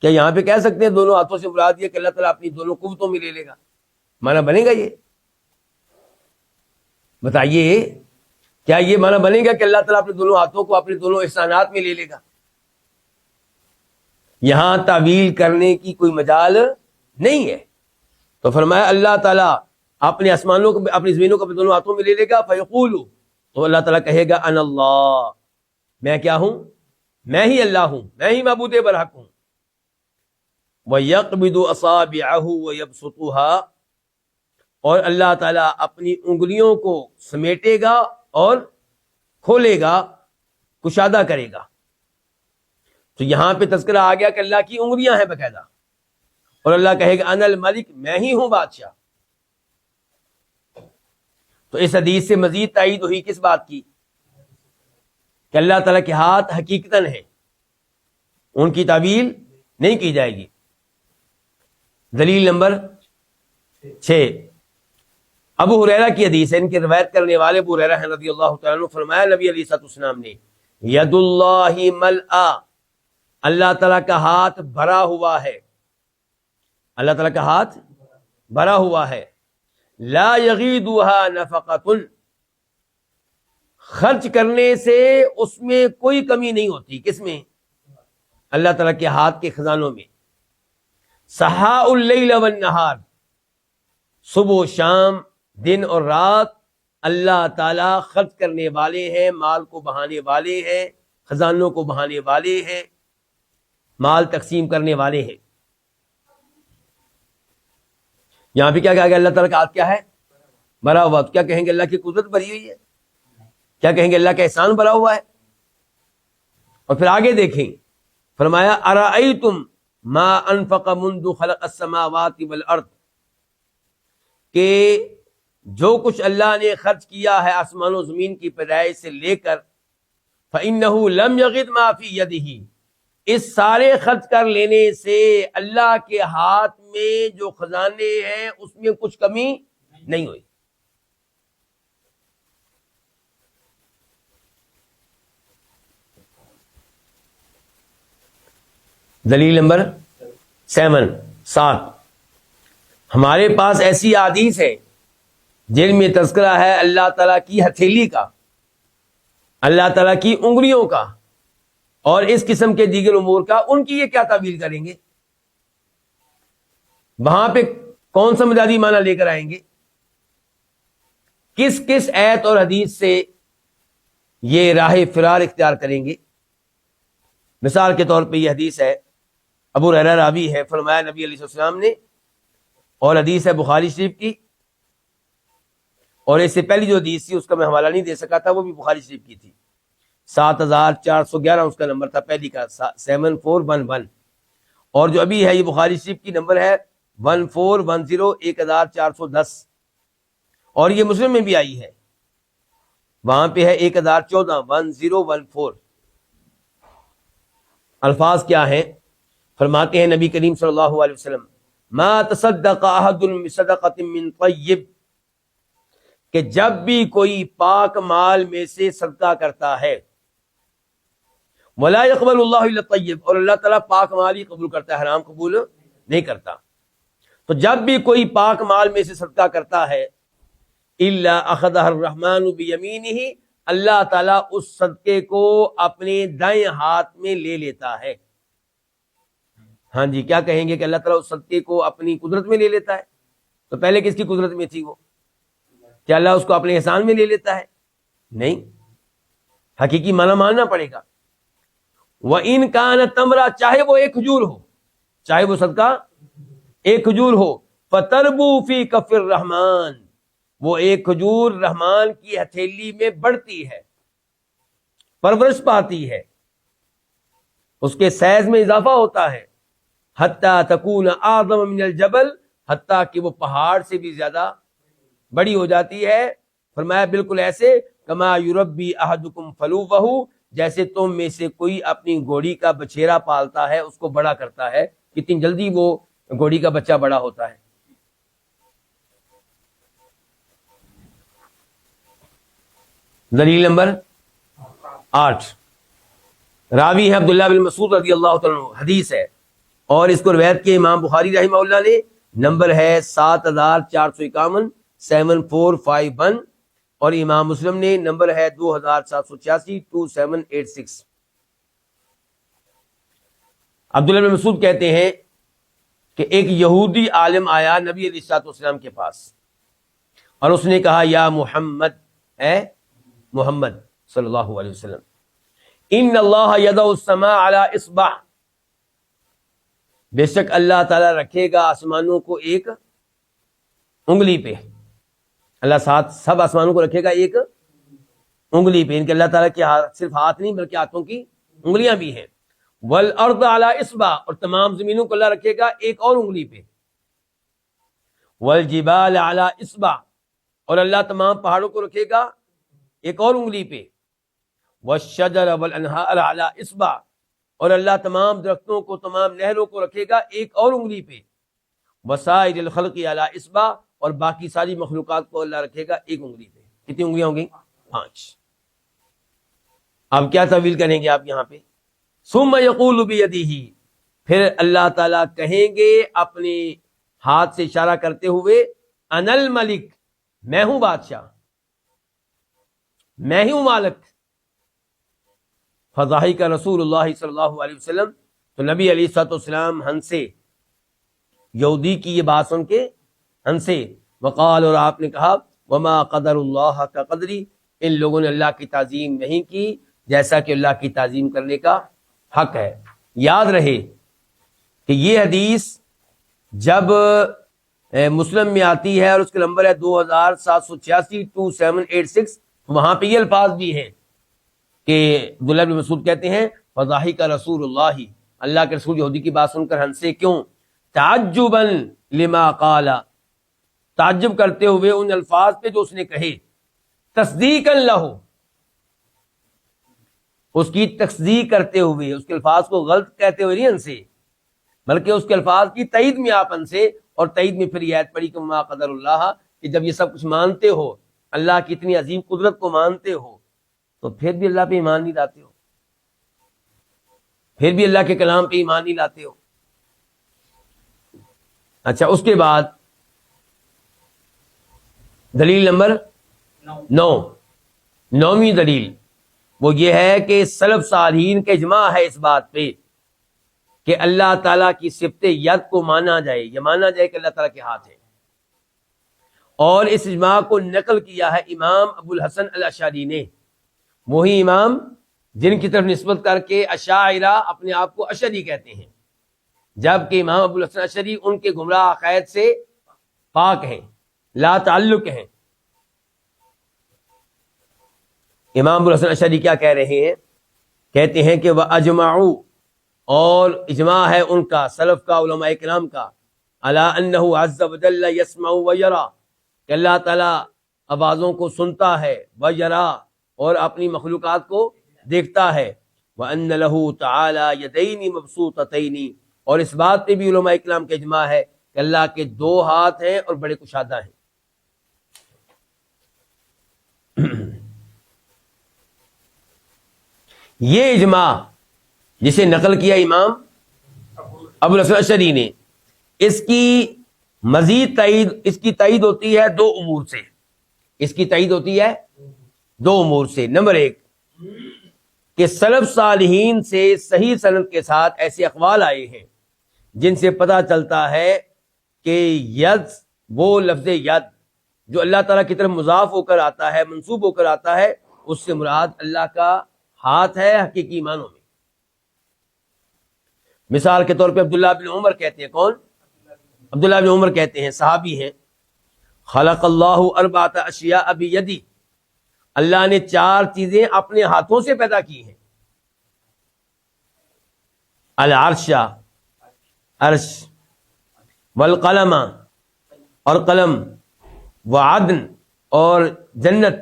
کیا یہاں پہ کہہ سکتے ہیں دونوں ہاتھوں سے مراد یہ کہ اللہ تعالیٰ اپنی دونوں قوتوں میں لے لے گا؟ معنی بنے گا یہ؟ بتائیے، کیا یہ معنی بنے گا کہ اللہ تعالیٰ اپنے دونوں ہاتھوں کو اپنے دونوں احسانات میں لے لے گا؟ یہاں تعویل کرنے کی کوئی مجال نہیں ہے. تو فرمایا اللہ تعالیٰ اپنے آسمانوں کو، اپنی زمینوں کو اپنے دونوں ہاتھوں میں لے لے گا. فیقول، تو اللہ تعالیٰ کہے گا انا اللہ، میں کیا ہوں؟ میں ہی اللہ ہوں، میں ہی معبود برحق ہوں. وَيَقْبِضُ أَصَابِعَهُ وَيَبْسُطُهَا، اور اللہ تعالیٰ اپنی انگلیوں کو سمیٹے گا اور کھولے گا، کشادہ کرے گا. تو یہاں پہ تذکرہ آ گیا کہ اللہ کی انگلیاں ہیں باقاعدہ، اور اللہ کہے گا انا الملک، میں ہی ہوں بادشاہ. تو اس حدیث سے مزید تائید ہوئی کس بات کی؟ کہ اللہ تعالیٰ کے ہاتھ حقیقتاً ہیں، ان کی تعویل نہیں کی جائے گی. دلیل نمبر 6، ابو ہریرہ کی حدیث ہے، ان کی روایت کرنے والے ابو ہریرہ ہیں رضی اللہ تعالیٰ عنہ. فرمایا نبی علیہ الصلوۃ والسلام نے ید اللہ ملآ، اللہ تعالیٰ کا ہاتھ بھرا ہوا ہے، اللہ تعالیٰ کا ہاتھ بھرا ہوا ہے. لا یغیدها نفقۃ، خرچ کرنے سے اس میں کوئی کمی نہیں ہوتی. کس میں؟ اللہ تعالیٰ کے ہاتھ کے خزانوں میں. سحاء اللیل والنہار، صبح و شام، دن اور رات اللہ تعالیٰ خرچ کرنے والے ہیں، مال کو بہانے والے ہیں، خزانوں کو بہانے والے ہیں، مال تقسیم کرنے والے ہیں. یہاں پہ کیا کہا گیا؟ اللہ تعالیٰ کا ہاتھ کیا ہے؟ بھرا ہوا. تو کیا کہیں گے؟ اللہ کی قدرت بھری ہوئی ہے. کیا کہیں گے؟ اللہ کا احسان بھرا ہوا ہے. اور پھر آگے دیکھیں، فرمایا ارأیتم ما انفق منذ خلق السماوات والارض، کہ جو کچھ اللہ نے خرچ کیا ہے آسمان و زمین کی پیدائش سے لے کر فإنه لم يغد ما في يده، اس سارے خرچ کر لینے سے اللہ کے ہاتھ میں جو خزانے ہیں اس میں کچھ کمی نہیں ہوئی۔ دلیل نمبر 7 ہمارے پاس ایسی احادیث ہے جن میں تذکرہ ہے اللہ تعالیٰ کی ہتھیلی کا، اللہ تعالیٰ کی انگلیوں کا اور اس قسم کے دیگر امور کا، ان کی یہ کیا تعبیر کریں گے؟ وہاں پہ کون سا مجازی معنی لے کر آئیں گے؟ کس کس آیت اور حدیث سے یہ راہ فرار اختیار کریں گے؟ مثال کے طور پہ یہ حدیث ہے، ابو ہریرہ راوی ہے، فرمایا نبی علیہ السلام نے، اور حدیث ہے بخاری شریف کی، اور اس سے پہلی جو حدیث تھی اس کا میں حوالہ نہیں دے سکا تھا، وہ بھی بخاری شریف کی تھی، 7411 اس کا نمبر تھا پہلی کا، 7411، اور جو ابھی ہے یہ بخاری شریف کی نمبر ہے 1410 1410، اور یہ مسلم میں بھی آئی ہے، وہاں پہ ہے 1014 1014۔ الفاظ کیا ہیں؟ فرماتے ہیں نبی کریم صلی اللہ علیہ وسلم، ما تصدق احد بصدقۃ من طیب، کہ جب بھی کوئی پاک مال میں سے صدقہ کرتا ہے، ولا يقبل اللہ الا طیب، اور اللہ تعالیٰ پاک مال ہی قبول کرتا ہے، حرام قبول نہیں کرتا، تو جب بھی کوئی پاک مال میں سے صدقہ کرتا ہے، الا اخذہ الرحمن بیمینہ، اللہ تعالیٰ اس صدقے کو اپنے دائیں ہاتھ میں لے لیتا ہے۔ ہاں جی، کیا کہیں گے کہ اللہ تعالیٰ اس صدقے کو اپنی قدرت میں لے لیتا ہے؟ تو پہلے کس کی قدرت میں تھی وہ؟ کیا اللہ اس کو اپنے احسان میں لے لیتا ہے؟ نہیں، حقیقی معنی ماننا پڑے گا۔ وَإِن كَانَ تَمْرًا، چاہے وہ ایک کھجور ہو، چاہے وہ صدقہ ایک کھجور ہو، فَتَرْبُو فِي كَفِّ الرَّحْمَٰنِ، وہ ایک کھجور رحمان کی ہتھیلی میں بڑھتی ہے، پرورش پاتی ہے، اس کے سائز میں اضافہ ہوتا ہے، حتیٰ تکون اعظم من الجبل، حتیٰ کہ وہ پہاڑ سے بھی زیادہ بڑی ہو جاتی ہے۔ فرمایا بالکل ایسے کما یربی احدکم فلوہ، جیسے تم میں سے کوئی اپنی گھوڑی کا بچھیرا پالتا ہے، اس کو بڑا کرتا ہے، کتنی جلدی وہ گھوڑی کا بچہ بڑا ہوتا ہے۔ دلیل نمبر 8 راوی ہے عبداللہ بن مسعود رضی اللہ تعالیٰ عنہ، حدیث ہے، اور اس کو روایت کے امام بخاری رحمہ اللہ نے، نمبر ہے 7451 7451، اور امام مسلم نے نمبر ہے 2786 2786۔ عبداللہ بن مسعود کہتے ہیں کہ ایک یہودی عالم آیا نبی علیہ الصلوۃ والسلام کے پاس، اور اس نے کہا یا محمد، اے محمد صلی اللہ علیہ وسلم، ان اللہ یضع السماء علی اصبع، بے شک اللہ تعالیٰ رکھے گا آسمانوں کو ایک انگلی پہ، اللہ سب آسمانوں کو رکھے گا ایک انگلی پہ، ان کے اللہ تعالیٰ کے صرف ہاتھ نہیں بلکہ ہاتھوں کی انگلیاں بھی ہیں، والارض علی اصبع، اور تمام زمینوں کو اللہ رکھے گا ایک اور انگلی پہ، والجبال علی اصبع، اور اللہ تمام پہاڑوں کو رکھے گا ایک اور انگلی پہ، والشجر والانہار علی اصبع، اور اللہ تمام درختوں کو، تمام نہروں کو رکھے گا ایک اور انگلی پہ، وسائر الخلق علی اصبع، اور باقی ساری مخلوقات کو اللہ رکھے گا ایک انگلی پہ۔ کتنی انگلیاں ہوں گی؟ 5۔ اب کیا تعویل کریں گے آپ یہاں پہ؟ ثم یقول بیدہ، پھر اللہ تعالیٰ کہیں گے اپنے ہاتھ سے اشارہ کرتے ہوئے، انا الملک، میں ہوں بادشاہ، میں ہی ہوں مالک۔ فضحک رسول اللہ صلی اللہ علیہ وسلم، تو نبی علیہ الصلوۃ والسلام ہنسے، یہودی کی یہ بات سن کے ہنسے، وقال، اور آپ نے کہا، وما قدر اللہ کا قدری، ان لوگوں نے اللہ کی تعظیم نہیں کی جیسا کہ اللہ کی تعظیم کرنے کا حق ہے۔ یاد رہے کہ یہ حدیث جب مسلم میں آتی ہے اور اس کا نمبر ہے 2786 2786، وہاں پہ یہ الفاظ بھی ہیں کہ عبداللہ بن مسعود کہتے ہیں فضحک رسول اللہ، اللہ کے رسول یہودی کی بات سن کر ہنسے، کیوں؟ تعجبا لما قال، تعجب کرتے ہوئے ان الفاظ پہ جو اس نے کہے، تصدیقا لہ، اس کی تصدیق کرتے ہوئے، اس کے الفاظ کو غلط کہتے ہوئے نہیں ان سے، بلکہ اس کے الفاظ کی تائید میں آپ ان سے، اور تائید میں پھر یہ آیت پڑھی کہ ما قدر اللہ، کہ جب یہ سب کچھ مانتے ہو، اللہ کی اتنی عظیم قدرت کو مانتے ہو، تو پھر بھی اللہ پہ ایمان نہیں لاتے ہو، پھر بھی اللہ کے کلام پہ ایمان نہیں لاتے ہو۔ اچھا، اس کے بعد دلیل نمبر 9ویں دلیل وہ یہ ہے کہ سلف صالحین کا اجماع ہے اس بات پہ کہ اللہ تعالیٰ کی صفت ید کو مانا جائے، یہ مانا جائے کہ اللہ تعالیٰ کے ہاتھ ہے، اور اس اجماع کو نقل کیا ہے امام ابو الحسن الاشعری نے، وہی امام جن کی طرف نسبت کر کے اشاعرہ اپنے آپ کو اشعری کہتے ہیں، جبکہ امام ابو الحسن الاشعری ان کے گمراہ عقائد سے پاک ہیں، لا تعلق ہیں۔ امام ابو الحسن الاشعری کیا کہہ رہے ہیں؟ کہتے ہیں کہ وَأَجْمَعُوا، اور اجماع ہے ان کا، سلف کا، علماء کرام کا، عَلَىٰ أَنَّهُ عَزَّ وَجَلَّ يَسْمَعُ وَيَرَىٰ، کہ اللہ تعالیٰ آوازوں کو سنتا ہے، وَيَرَىٰ، اور اپنی مخلوقات کو دیکھتا ہے، وَأَنَّ لَهُ تَعَالَىٰ يَدَيْنِ مَبْسُوطَتَيْنِ، اور اس بات پہ بھی علماء کرام کا اجماع ہے کہ اللہ کے 2 ہاتھ ہیں اور بڑے کشادہ ہیں۔ یہ اجماع جسے نقل کیا امام ابو الحسن الاشعری نے، اس کی مزید تائید، اس کی تائید ہوتی ہے 2 امور سے، اس کی تائید ہوتی ہے 2 امور سے۔ نمبر 1 کہ سلف صالحین سے صحیح سند کے ساتھ ایسے اقوال آئے ہیں جن سے پتہ چلتا ہے کہ ید، وہ لفظ ید جو اللہ تعالیٰ کی طرف مضاف ہو کر آتا ہے، منسوب ہو کر آتا ہے، اس سے مراد اللہ کا ہاتھ ہے حقیقی معنوں میں۔ مثال کے طور پہ عبداللہ بن عمر کہتے ہیں، کون؟ عبداللہ بن عمر کہتے ہیں، صحابی ہیں، خلق اللہ 4 اشیاء بیدی، اللہ نے 4 چیزیں اپنے ہاتھوں سے پیدا کی ہیں، العرش، عرش، والقلم، اور قلم، وعدن، اور جنت،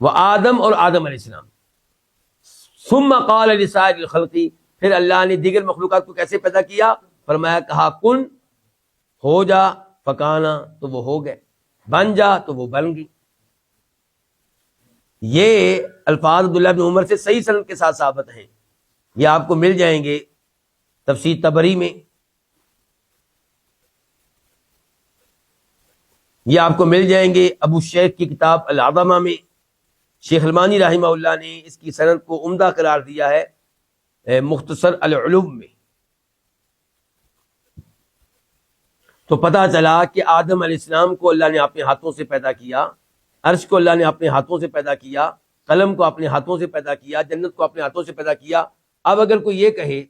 وآدم، اور آدم علیہ السلام۔ ثم قال لسائر الخلق، پھر اللہ نے دیگر مخلوقات کو کیسے پیدا کیا؟ فرمایا، کہا کن، ہو جا، فکانا، تو وہ ہو گئے، بن جا، تو وہ بن گئی۔ یہ الفاظ عبداللہ بن عمر سے صحیح سند کے ساتھ ثابت ہیں، یہ آپ کو مل جائیں گے تفسیر طبری میں، یہ آپ کو مل جائیں گے ابو شیخ کی کتاب العظمہ میں۔ شیخ البانی رحمہ اللہ نے اس کی سند کو عمدہ قرار دیا ہے مختصر العلوم میں۔ تو پتہ چلا کہ آدم علیہ السلام کو اللہ نے اپنے ہاتھوں سے پیدا کیا، عرش کو اللہ نے اپنے ہاتھوں سے پیدا کیا، قلم کو اپنے ہاتھوں سے پیدا کیا، جنت کو اپنے ہاتھوں سے پیدا کیا۔ اب اگر کوئی یہ کہے،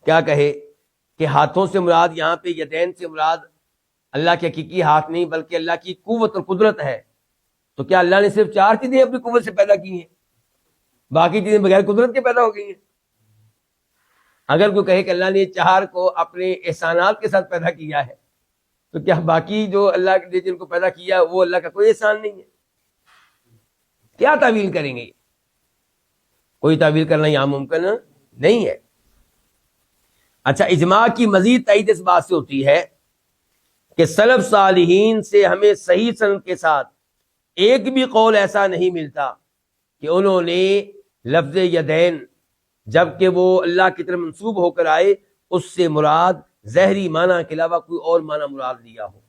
کیا کہے کہ ہاتھوں سے مراد یہاں پہ یدین سے مراد اللہ کے حقیقی ہاتھ نہیں بلکہ اللہ کی قوت اور قدرت ہے، تو کیا اللہ نے صرف 4 چیزیں اپنی قوت سے پیدا کی ہیں، باقی چیزیں بغیر قدرت کے پیدا ہو گئی ہیں؟ اگر کوئی کہے کہ اللہ نے 4 کو اپنے احسانات کے ساتھ پیدا کیا ہے، تو کیا باقی جو اللہ نے جن کو پیدا کیا وہ اللہ کا کوئی احسان نہیں ہے؟ کیا تعویل کریں گے؟ کوئی تعویل کرنا یہاں ممکن نہیں ہے۔ اچھا، اجماع کی مزید تائید اس بات سے ہوتی ہے کہ سلف صالحین سے ہمیں صحیح سند کے ساتھ ایک بھی قول ایسا نہیں ملتا کہ انہوں نے لفظ یدین جبکہ وہ اللہ کی طرف منسوب ہو کر آئے اس سے مراد ظاہری معنی کے علاوہ کوئی اور معنی مراد لیا ہو۔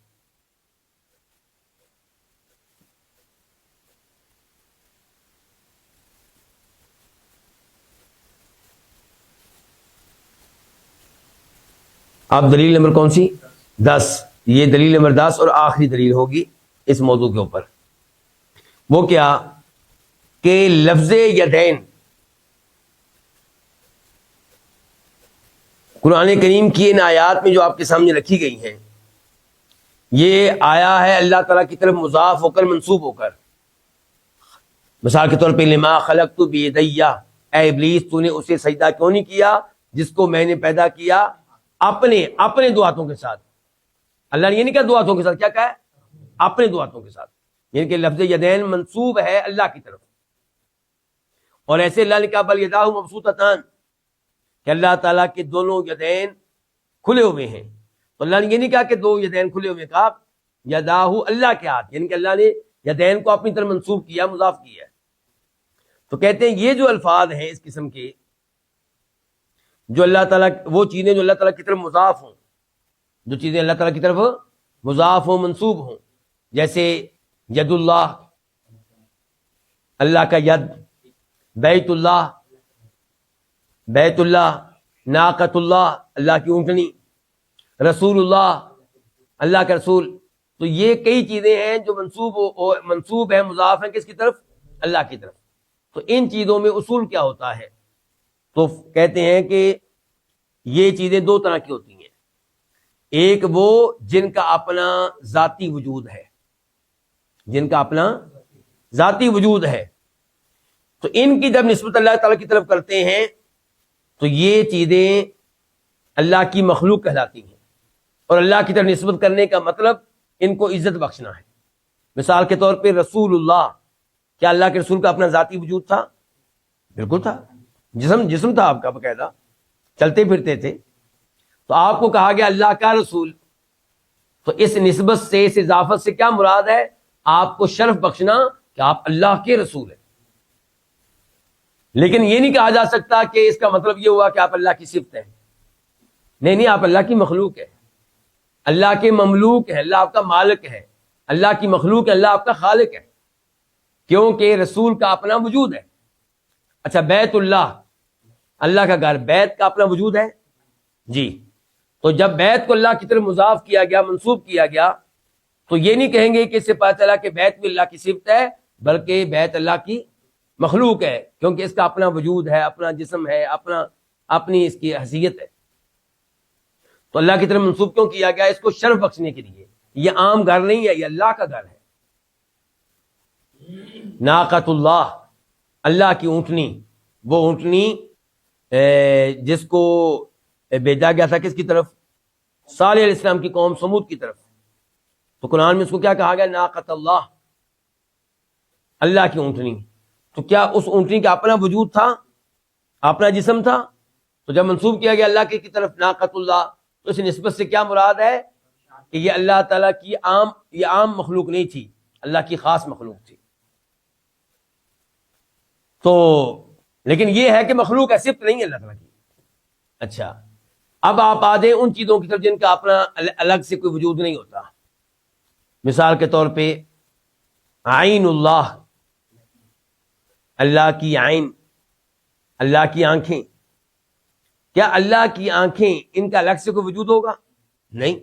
اب دلیل نمبر کون سی؟ 10، یہ دلیل نمبر 10 اور آخری دلیل ہوگی اس موضوع کے اوپر۔ وہ کیا کہ لفظ یدین قرآن کریم کی ان آیات میں جو آپ کے سامنے رکھی گئی ہیں، یہ آیا ہے اللہ تعالیٰ کی طرف مضاف ہو کر منسوب ہو کر۔ مثال کے طور پہ لما خلقت بیدی، اے ابلیس تو نے اسے سجدہ کیوں نہیں کیا جس کو میں نے پیدا کیا اپنے 2 ہاتھوں کے ساتھ۔ اللہ نے یہ نہیں کہا 2 ہاتھوں کے ساتھ، کیا کہا ہے؟ اپنے 2 ہاتھوں کے ساتھ، یعنی کہ لفظ یدین منسوب ہے اللہ کی طرف، اور ایسے اللہ نے کہا بل یداہ مبسوطتان کہ اللہ تعالیٰ کے دونوں یدین کھلے ہوئے ہیں. تو اللہ نے یہ نہیں کہا کہ دو یدین کھلے ہوئے، کہا یداہ اللہ کے ہاتھ، یعنی کہ اللہ نے یدین کو اپنی طرف منسوب کیا، مضاف کیا ہے. تو کہتے ہیں یہ جو الفاظ ہیں اس قسم کے، جو اللہ تعالیٰ وہ چیزیں جو اللہ تعالیٰ کی طرف مضاف ہوں، جو چیزیں اللہ تعالیٰ کی طرف مضاف ہوں، منسوب ہوں، جیسے ید اللہ، اللہ کا ید، بیت اللہ، بیت اللہ، ناقۃ اللہ، اللہ کی اونٹنی، رسول اللہ، اللہ کا رسول. تو یہ کئی چیزیں ہیں جو منسوب ہیں، مضاف ہیں کس کی طرف؟ اللہ کی طرف. تو ان چیزوں میں اصول کیا ہوتا ہے؟ تو کہتے ہیں کہ یہ چیزیں دو طرح کی ہوتی ہیں. ایک وہ جن کا اپنا ذاتی وجود ہے، جن کا اپنا ذاتی وجود ہے، تو ان کی جب نسبت اللہ تعالیٰ کی طرف کرتے ہیں تو یہ چیزیں اللہ کی مخلوق کہلاتی ہیں. اور اللہ کی طرف نسبت کرنے کا مطلب ان کو عزت بخشنا ہے. مثال کے طور پہ رسول اللہ، کیا اللہ کے رسول کا اپنا ذاتی وجود تھا؟ بالکل تھا. جسم تھا آپ کا باقاعدہ، چلتے پھرتے تھے. تو آپ کو کہا گیا اللہ کا رسول، تو اس نسبت سے، اس اضافت سے کیا مراد ہے؟ آپ کو شرف بخشنا کہ آپ اللہ کے رسول ہیں. لیکن یہ نہیں کہا جا سکتا کہ اس کا مطلب یہ ہوا کہ آپ اللہ کی صفت ہیں. نہیں، آپ اللہ کی مخلوق ہے، اللہ کے مملوک ہے، اللہ آپ کا مالک ہے، اللہ کی مخلوق ہے، اللہ آپ کا خالق ہے، کیونکہ رسول کا اپنا وجود ہے. اچھا، بیت اللہ، اللہ کا گھر، بیت کا اپنا وجود ہے جی. تو جب بیت کو اللہ کی طرف مضاف کیا گیا، منسوب کیا گیا، تو یہ نہیں کہیں گے کہ اس سے پتہ چلا کہ بیت بھی اللہ کی صفت ہے، بلکہ بیت اللہ کی مخلوق ہے، کیونکہ اس کا اپنا وجود ہے، اپنا جسم ہے، اپنی اس کی حیثیت ہے. تو اللہ کی طرف منسوب کیوں کیا گیا؟ اس کو شرف بخشنے کے لیے. یہ عام گھر نہیں ہے، یہ اللہ کا گھر ہے. ناقۃ اللہ، اللہ کی اونٹنی، وہ اونٹنی جس کو بھیجا گیا تھا کس کی طرف؟ صالح علیہ السلام کی قوم سمود کی طرف. تو قرآن میں اس کو کیا کہا گیا؟ ناقۃ اللہ، اللہ کی اونٹنی. تو کیا اس اونٹنی کا اپنا وجود تھا، اپنا جسم تھا؟ تو جب منسوب کیا گیا اللہ کی طرف ناقۃ اللہ، تو اس نسبت سے کیا مراد ہے کہ یہ اللہ تعالیٰ کی عام مخلوق نہیں تھی، اللہ کی خاص مخلوق تھی. تو لیکن یہ ہے کہ مخلوق ہے، صفت نہیں ہے اللہ تعالیٰ کی. اچھا، اب آپ آ جائیں ان چیزوں کی طرف جن کا اپنا الگ سے کوئی وجود نہیں ہوتا. مثال کے طور پہ عین اللہ، اللہ کی عین، اللہ کی آنکھیں. کیا اللہ کی آنکھیں، ان کا الگ سے کوئی وجود ہوگا؟ نہیں،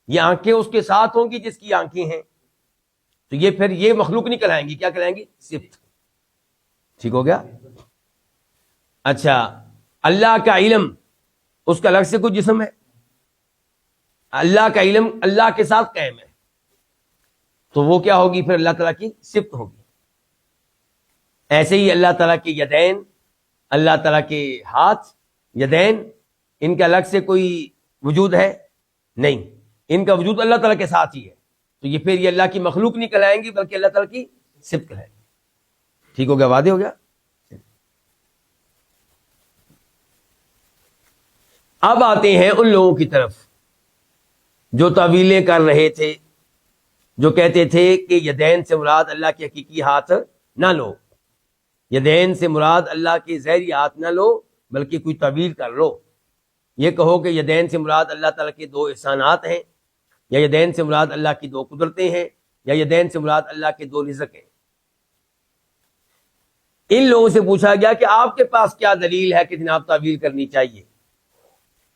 یہ آنکھیں اس کے ساتھ ہوں گی جس کی آنکھیں ہیں. تو یہ پھر یہ مخلوق نہیں کہلائیں گی، کیا کہلائیں گی؟ صفت. ٹھیک ہو گیا؟ اچھا، اللہ کا علم، اس کا الگ سے کوئی جسم ہے؟ اللہ کا علم اللہ کے ساتھ قائم ہے، تو وہ کیا ہوگی؟ پھر اللہ تعالیٰ کی صفت ہوگی. ایسے ہی اللہ تعالیٰ کے یدین، اللہ تعالیٰ کے ہاتھ، یدین، ان کا الگ سے کوئی وجود ہے؟ نہیں، ان کا وجود اللہ تعالیٰ کے ساتھ ہی ہے. تو یہ پھر یہ اللہ کی مخلوق نہیں کہلائیں گی، بلکہ اللہ تعالیٰ کی صفت کہلائیں گی. ٹھیک ہو گیا؟ واضح ہو گیا؟ اب آتے ہیں ان لوگوں کی طرف جو تعویلیں کر رہے تھے، جو کہتے تھے کہ یدین سے مراد اللہ کے حقیقی ہاتھ نہ لو، یدین سے مراد اللہ کے ظاہری ہاتھ نہ لو، بلکہ کوئی تعویل کر لو. یہ کہو کہ یدین سے مراد اللہ تعالیٰ کے دو احسانات ہیں، یا یدین سے مراد اللہ کی دو قدرتیں ہیں، یا یدین سے مراد اللہ کے دو رزق ہیں. ان لوگوں سے پوچھا گیا کہ آپ کے پاس کیا دلیل ہے کہ جناب تعویل کرنی چاہیے؟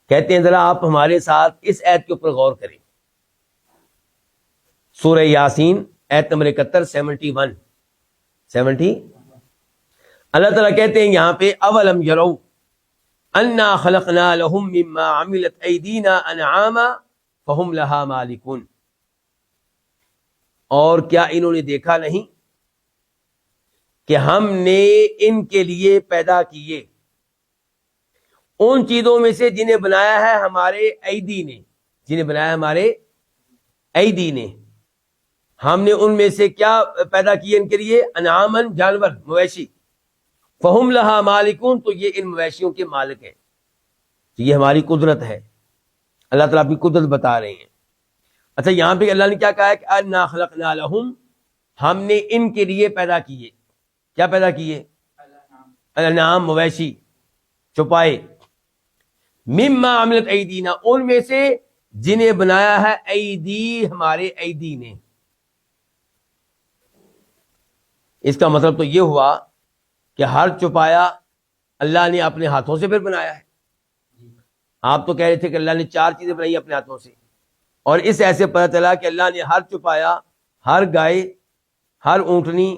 کہتے ہیں ذرا آپ ہمارے ساتھ اس آیت کے اوپر غور کریں. سورہ یاسین آیت نمبر 71 70. اللہ تعالیٰ کہتے ہیں یہاں پہ اولم یروا انا خلقنا لهم مما عملت ایدینا انعاما فهم لها مالکون. اور کیا انہوں نے دیکھا نہیں کہ ہم نے ان کے لیے پیدا کیے ان چیزوں میں سے جنہیں بنایا ہے ہمارے ایدی نے، جنہیں بنایا ہمارے ایدی نے. ہم نے ان میں سے کیا پیدا کیے ان کے لیے؟ انعامن، جانور، مویشی. فہم لہا مالکون، تو یہ ان مویشیوں کے مالک ہیں، تو یہ ہماری قدرت ہے۔ اللہ تعالیٰ اپنی قدرت بتا رہے ہیں۔ اچھا یہاں پہ اللہ نے کیا کہا ہے کہ انا خلقنا لہم، ہم نے ان کے لیے پیدا کیے، کیا پیدا کیے؟ الانعام، مویشی، چوپائے، مما عملت ایدینا، ان میں سے جنہیں بنایا ہے ایدی، ہمارے ایدی نے۔ اس کا مطلب تو یہ ہوا کہ ہر چوپایا اللہ نے اپنے ہاتھوں سے پھر بنایا ہے۔ آپ تو کہہ رہے تھے کہ اللہ نے 4 چیزیں بنائی اپنے ہاتھوں سے، اور اس ایسے پتہ چلا کہ اللہ نے ہر چوپایا، ہر گائے، ہر اونٹنی،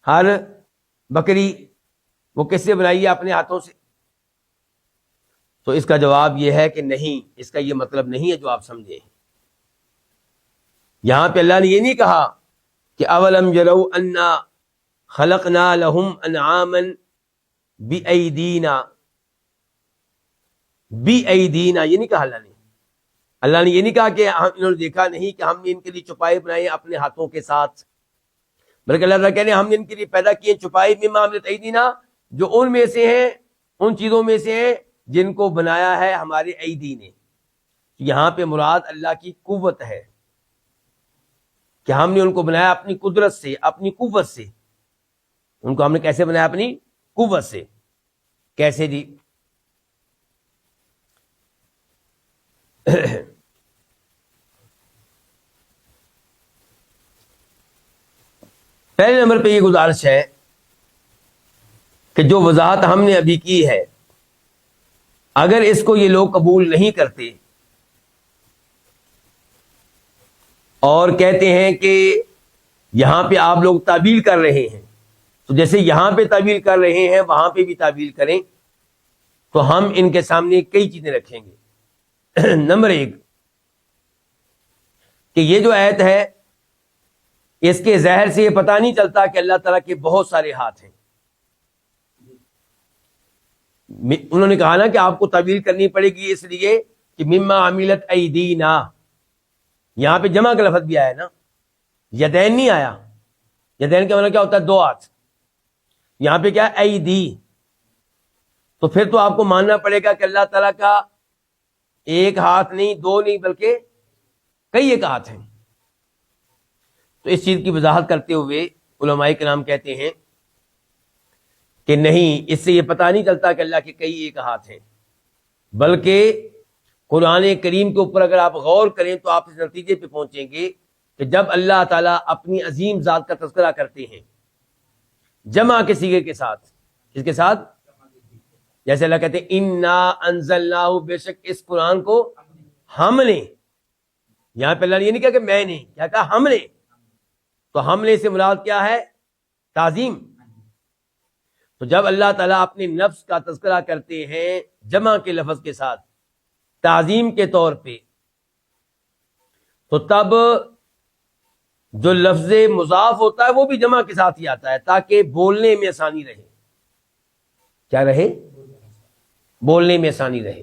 ہر بکری، وہ کس سے بنائی ہے؟ اپنے ہاتھوں سے۔ تو اس کا جواب یہ ہے کہ نہیں، اس کا یہ مطلب نہیں ہے جو آپ سمجھے۔ یہاں پہ اللہ نے یہ نہیں کہا کہ اولم یروا انا خلقنا لهم انعاما بأیدینا، بأیدینا یہ نہیں کہا اللہ نے۔ اللہ نے یہ نہیں کہا کہ انہوں نے دیکھا نہیں کہ ہم نے ان کے لیے چوپائے بنائے اپنے ہاتھوں کے ساتھ، بلکہ اللہ تعالیٰ کہہ رہے ہیں ہم نے ان کے لیے پیدا کیے چوپائے مما عملت ایدینا، جو ان میں سے ہیں، ان چیزوں میں سے ہیں جن کو بنایا ہے ہمارے ایدی نے۔ یہاں پہ مراد اللہ کی قوت ہے کہ ہم نے ان کو بنایا اپنی قدرت سے، اپنی قوت سے۔ ان کو ہم نے کیسے بنایا؟ اپنی قوت سے۔ کیسے جی؟ پہلے نمبر پہ یہ گزارش ہے کہ جو وضاحت ہم نے ابھی کی ہے، اگر اس کو یہ لوگ قبول نہیں کرتے اور کہتے ہیں کہ یہاں پہ آپ لوگ تعبیل کر رہے ہیں، تو جیسے یہاں پہ تعبیل کر رہے ہیں وہاں پہ بھی تعبیل کریں، تو ہم ان کے سامنے کئی چیزیں رکھیں گے۔ نمبر 1 کہ یہ جو آیت ہے اس کے ظاہر سے یہ پتہ نہیں چلتا کہ اللہ تعالیٰ کے بہت سارے ہاتھ ہیں۔ انہوں نے کہا نا کہ آپ کو تعبیل کرنی پڑے گی اس لیے کہ مما عملت ایدینا، یہاں پہ جمع کا لفظ بھی آیا نا، یدین نہیں آیا۔ یدین کا مطلب کیا ہوتا ہے؟ 2 ہاتھ۔ یہاں پہ کیا ہے؟ ایدی۔ تو پھر تو آپ کو ماننا پڑے گا کہ اللہ تعالیٰ کا ایک ہاتھ نہیں، 2 نہیں، بلکہ کئی ایک ہاتھ ہیں۔ تو اس چیز کی وضاحت کرتے ہوئے علماء کرام کہتے ہیں کہ نہیں، اس سے یہ پتہ نہیں چلتا کہ اللہ کے کئی ایک ہاتھ ہیں، بلکہ قرآن کریم کے اوپر اگر آپ غور کریں تو آپ اس نتیجے پہ پہنچیں گے کہ جب اللہ تعالیٰ اپنی عظیم ذات کا تذکرہ کرتے ہیں جمع کے صیغے کے ساتھ، اس کے ساتھ جیسے اللہ کہتے ہیں انا انزلناہ، بے شک اس قرآن کو ہم نے، یہاں پہ اللہ نے یہ نہیں کہا کہ میں نے، کیا کہا؟ ہم نے۔ تو ہم نے سے مراد کیا ہے؟ تعظیم۔ تو جب اللہ تعالیٰ اپنے نفس کا تذکرہ کرتے ہیں جمع کے لفظ کے ساتھ تعظیم کے طور پہ، تو تب جو لفظ مضاف ہوتا ہے وہ بھی جمع کے ساتھ ہی آتا ہے تاکہ بولنے میں آسانی رہے۔ کیا رہے؟ بولنے میں آسانی رہے۔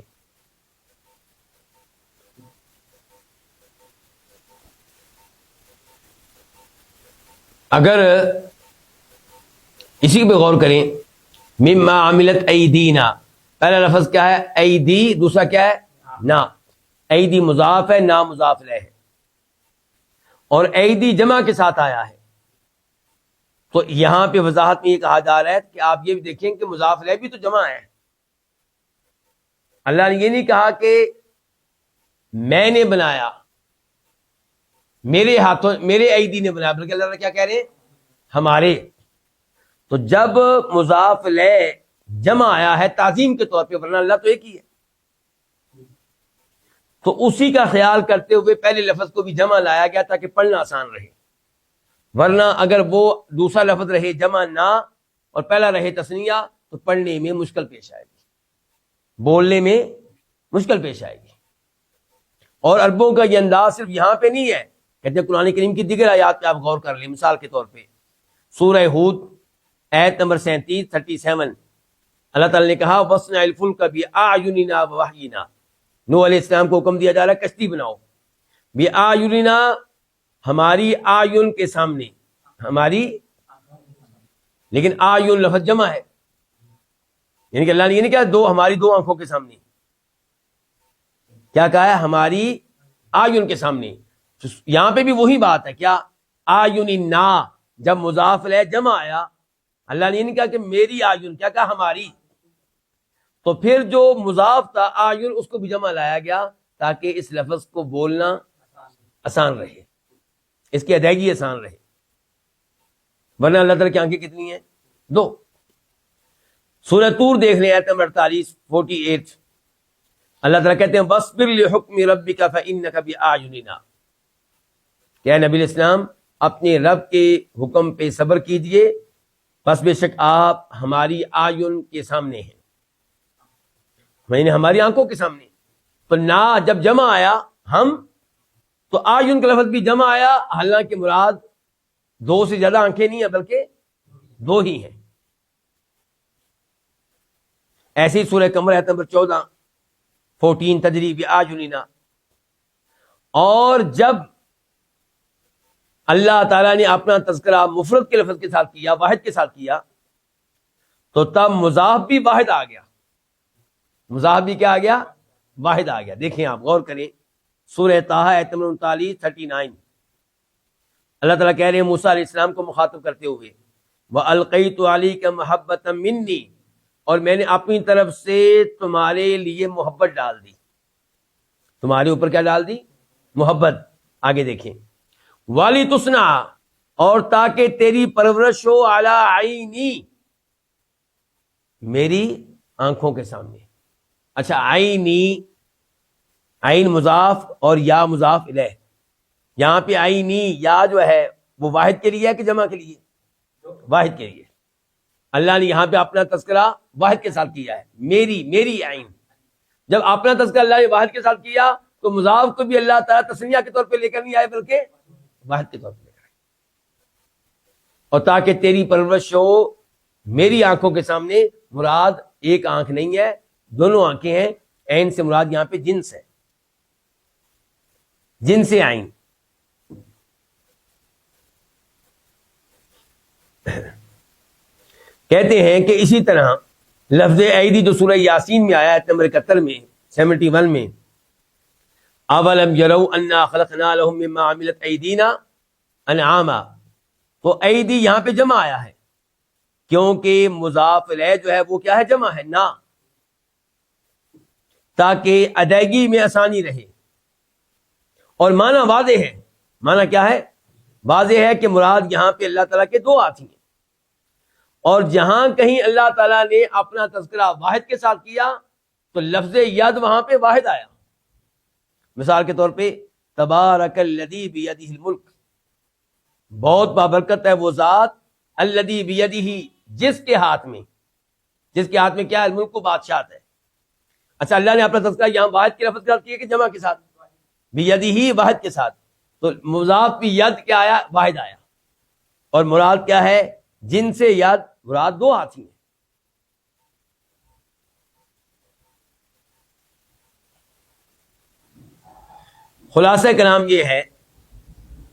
اگر اسی پہ غور کریں، مما عملت ایدینا، پہلا لفظ کیا ہے؟ ایدی، دوسرا کیا ہے؟ نا۔ ایدی مضاف ہے، نا مضاف الیہ ہے، اور ایدی جمع کے ساتھ آیا ہے۔ تو یہاں پہ وضاحت میں یہ کہا جا رہا ہے کہ آپ یہ بھی دیکھیں کہ مضاف الیہ بھی تو جمع ہے۔ اللہ نے یہ نہیں کہا کہ میں نے بنایا، میرے ہاتھوں، میرے ایدی نے بنایا، بلکہ اللہ تعالیٰ کیا کہہ رہے ہیں؟ ہمارے۔ تو جب مضاف الیہ جمع آیا ہے تعظیم کے طور پہ، ورنہ اللہ تو ایک ہی ہے، تو اسی کا خیال کرتے ہوئے پہلے لفظ کو بھی جمع لایا گیا تاکہ پڑھنا آسان رہے، ورنہ اگر وہ دوسرا لفظ رہے جمع نہ اور پہلا رہے تثنیہ تو پڑھنے میں مشکل پیش آئے گی، بولنے میں مشکل پیش آئے گی۔ اور عربوں کا یہ انداز صرف یہاں پہ نہیں ہے، کہتے ہیں قرآن کریم کی دیگر آیات پہ آپ غور کر لیں۔ مثال کے طور پہ سورہ ہود آیت نمبر 37 اللہ تعالیٰ نے کہا وَاصْنَعِ الْفُلْكَ بِأَعْيُنِنَا وَوَحْيِنَا، نوح علیہ السلام کو حکم دیا جا رہا ہے کشتی بناؤ، بِأَعْيُنِنَا، ہماری آیون کے سامنے، ہماری، لیکن آیون لفظ جمع ہے، یعنی کہ اللہ نے یہ نہیں کہا ہماری دو آنکھوں کے سامنے، کیا کہا ہے؟ ہماری آیون کے سامنے. یہاں پہ بھی وہی بات ہے، کیا آیون نا، جب مضاف الیہ جمع آیا اللہ نے یہ نہیں کہا کہ میری آیون، کیا کہا؟ ہماری. تو پھر جو مضاف تھا آیون اس کو بھی جمع لایا گیا تاکہ اس لفظ کو بولنا آسان رہے، اس کی ادائیگی آسان رہے. ورنہ اللہ تعالیٰ کی آنکھیں کتنی ہیں؟ دو. سورہ طور دیکھ لیں آیت نمبر 48 اللہ تعالیٰ کہتے ہیں وَاصْبِرْ لِحُکْمِ رَبِّكَ فَإِنَّكَ بِأَعْيُنِنَا، کہ اے نبی علیہ السلام اپنے رب کے حکم پہ صبر کیجئے، بس بے شک آپ ہماری آیون کے سامنے ہیں، یعنی ہماری آنکھوں کے سامنے. تو نا جب جمع آیا ہم، تو آیون کا لفظ بھی جمع آیا، حالانکہ مراد دو سے زیادہ آنکھیں نہیں ہیں بلکہ دو ہی ہیں. ایسی سورہ قمر آیت نمبر 14 تجری بِأَعْيُنِنَا. اور جب اللہ تعالیٰ نے اپنا تذکرہ مفرد کے لفظ کے ساتھ کیا، واحد کے ساتھ کیا، تو تب مضاف بھی واحد آ گیا. مضاف بھی کیا آ گیا؟ واحد آ گیا. دیکھیں آپ غور کریں سورہ طٰہٰ آیت نمبر 39 اللہ تعالیٰ کہہ رہے ہیں موسیٰ علیہ السلام کو مخاطب کرتے ہوئے وَأَلْقَيْتُ عَلَيْكَ مَحَبَّةً مِّنِّي، اور میں نے اپنی طرف سے تمہارے لیے محبت ڈال دی. تمہارے اوپر کیا ڈال دی؟ محبت. آگے دیکھیں وَلِتُصْنَعَ، اور تاکہ تیری پرورش ہو عَلَىٰ عَيْنِي، میری آنکھوں کے سامنے. اچھا عینی، عین مضاف اور یا مضاف الیہ. یہاں پہ عینی یا جو ہے وہ واحد کے لیے ہے کہ جمع کے لیے؟ واحد کے لیے. اللہ نے یہاں پہ اپنا تذکرہ واحد کے ساتھ کیا ہے، میری عین. جب اپنا تذکرہ اللہ نے واحد کے ساتھ کیا تو مضاف کو بھی اللہ تعالیٰ تسنیہ کے طور پہ لے کر نہیں آئے بلکہ واحد کے طور پہ لے کر آئے. اور تاکہ تیری پرورش ہو میری آنکھوں کے سامنے، مراد ایک آنکھ نہیں ہے، دونوں آنکھیں ہیں. عین سے مراد یہاں پہ جنس ہے، جنس عین. کہتے ہیں کہ اسی طرح لفظ ایدی جو سورہ یاسین میں آیا ہے نمبر 71 میں 71 میں اولم یروا انا خلقنا لهم مما عملت ایدینا انعاما، تو ایدی یہاں پہ جمع آیا ہے کیونکہ مضاف الیہ جو ہے وہ کیا ہے؟ جمع ہے نا، تاکہ ادائیگی میں آسانی رہے. اور معنی واضح ہے. معنی کیا ہے؟ واضح ہے کہ مراد یہاں پہ اللہ تعالیٰ کے دو ہاتھ ہیں. اور جہاں کہیں اللہ تعالیٰ نے اپنا تذکرہ واحد کے ساتھ کیا تو لفظ ید وہاں پہ واحد آیا. مثال کے طور پہ تبارک الذی بیدہ الملک، بہت بابرکت ہے وہ ذات الذی بیدہ، جس کے ہاتھ میں کیا ہے؟ الملک کو بادشاہت ہے. اچھا اللہ نے اپنا تذکرہ یہاں واحد کے لفظ کے ساتھ کیا کہ جمع کے ساتھ؟ بیدہ، واحد کے ساتھ. تو مضاف بھی ید کیا آیا؟ واحد آیا. اور مراد کیا ہے؟ جن سے ید مراد دو ہاتھی ہیں. خلاصہ کلام یہ ہے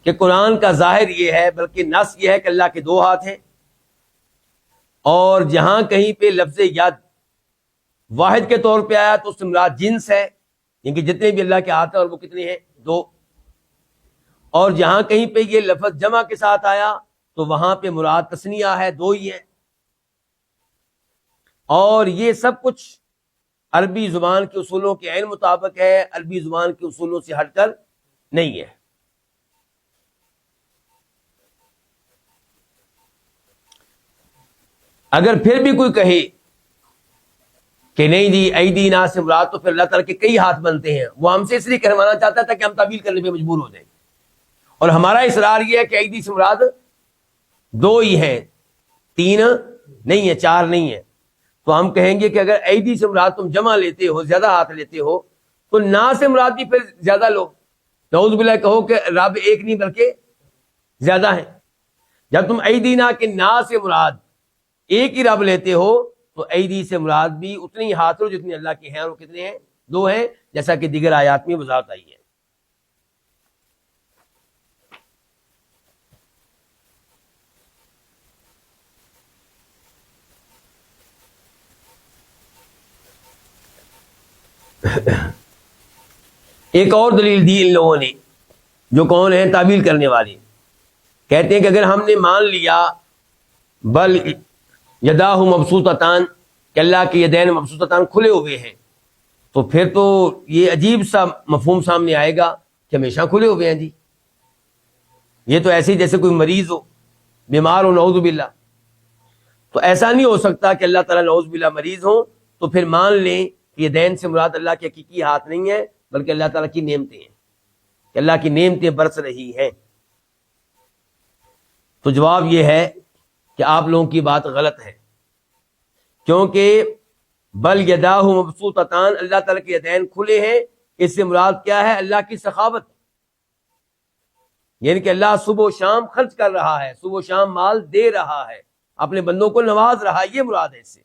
کہ قرآن کا ظاہر یہ ہے، بلکہ نص یہ ہے کہ اللہ کے دو ہاتھ ہیں. اور جہاں کہیں پہ لفظ ید واحد کے طور پہ آیا تو اس سے مراد جنس ہے، یعنی کہ جتنے بھی اللہ کے ہاتھ ہیں اور وہ کتنے ہیں؟ دو. اور جہاں کہیں پہ یہ لفظ جمع کے ساتھ آیا تو وہاں پہ مراد تسنیہ ہے، دو ہی ہے. اور یہ سب کچھ عربی زبان کے اصولوں کے عین مطابق ہے، عربی زبان کے اصولوں سے ہٹ کر نہیں ہے. اگر پھر بھی کوئی کہے کہ نہیں جی ایدینا سے مراد تو پھر اللہ تعالیٰ کے کئی ہاتھ بنتے ہیں، وہ ہم سے اس لیے کروانا چاہتا تھا کہ ہم تعبیر کرنے پہ مجبور ہو جائیں. اور ہمارا اصرار یہ ہے کہ ایدی سے مراد دو ہی ہیں، تین نہیں ہے، چار نہیں ہے. تو ہم کہیں گے کہ اگر ایدی سے مراد تم جمع لیتے ہو، زیادہ ہاتھ لیتے ہو، تو نا سے مراد بھی پھر زیادہ لو. نعوذ باللہ کہو کہ رب ایک نہیں بلکہ زیادہ ہیں. جب تم ایدینا کے نا سے مراد ایک ہی رب لیتے ہو تو ایدی سے مراد بھی اتنے ہی ہاتھ لو جتنے اللہ کے ہیں، اور وہ کتنے ہیں؟ دو ہیں، جیسا کہ دیگر آیات میں وضاحت آئی ہے. ایک اور دلیل دی ان لوگوں نے جو کون ہیں تعویل کرنے والے، کہتے ہیں کہ اگر ہم نے مان لیا بل یداہ مبسوطتان کہ اللہ کے یدین مبسوطتان کھلے ہوئے ہیں، تو پھر تو یہ عجیب سا مفہوم سامنے آئے گا کہ ہمیشہ کھلے ہوئے ہیں جی، یہ تو ایسے جیسے کوئی مریض ہو، بیمار ہو، نعوذ باللہ. تو ایسا نہیں ہو سکتا کہ اللہ تعالیٰ نعوذ باللہ مریض ہوں تو پھر مان لیں کہ یہ دین سے مراد اللہ کے حقیقی ہاتھ نہیں ہے بلکہ اللہ تعالیٰ کی نعمتیں ہیں، کہ اللہ کی نعمتیں برس رہی ہیں. تو جواب یہ ہے کہ آپ لوگوں کی بات غلط ہے، کیونکہ بل یداہ مبسوطتان اللہ تعالیٰ کے یدین کھلے ہیں، اس سے مراد کیا ہے؟ اللہ کی سخاوت، یعنی کہ اللہ صبح و شام خرچ کر رہا ہے، صبح و شام مال دے رہا ہے، اپنے بندوں کو نواز رہا ہے، یہ مراد ہے اس سے.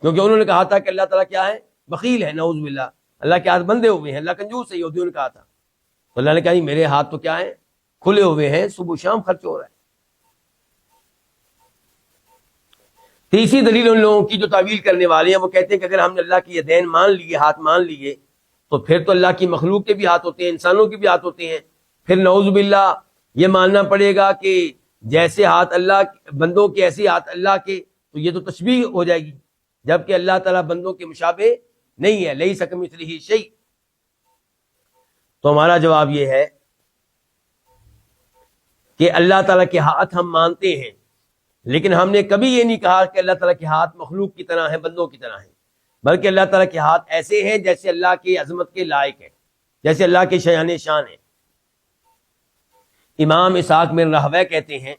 کیونکہ انہوں نے کہا تھا کہ اللہ تعالیٰ کیا ہے؟ بخیل ہے، نعوذ باللہ، اللہ کے ہاتھ بندے ہوئے ہیں، اللہ کنجوس ہے، یہودیوں نے کہا تھا. تو اللہ نے کہا میرے ہاتھ تو کیا ہیں؟ کھلے ہوئے ہیں، صبح و شام خرچ ہو رہا ہے. تیسری دلیل ان لوگوں کی جو تعویل کرنے والے ہیں وہ کہتے ہیں کہ اگر ہم نے اللہ کی یدین مان لیے، ہاتھ مان لیے، تو پھر تو اللہ کی مخلوق کے بھی ہاتھ ہوتے ہیں، انسانوں کے بھی ہاتھ ہوتے ہیں. پھر نعوذ باللہ یہ ماننا پڑے گا کہ جیسے ہاتھ اللہ بندوں کے ایسے ہاتھ اللہ کے، تو یہ تو تشبیہ ہو جائے گی، جبکہ اللہ تعالیٰ بندوں کے مشابہ نہیں ہے، لیس کمثلہ شیء. تو ہمارا جواب یہ ہے کہ اللہ تعالیٰ کے ہاتھ ہم مانتے ہیں، لیکن ہم نے کبھی یہ نہیں کہا کہ اللہ تعالیٰ کے ہاتھ مخلوق کی طرح ہیں، بندوں کی طرح ہیں، بلکہ اللہ تعالیٰ کے ہاتھ ایسے ہیں جیسے اللہ کی عظمت کے لائق ہیں، جیسے اللہ کے شایان شان ہیں. امام اسحاق بن راہویہ کہتے ہیں،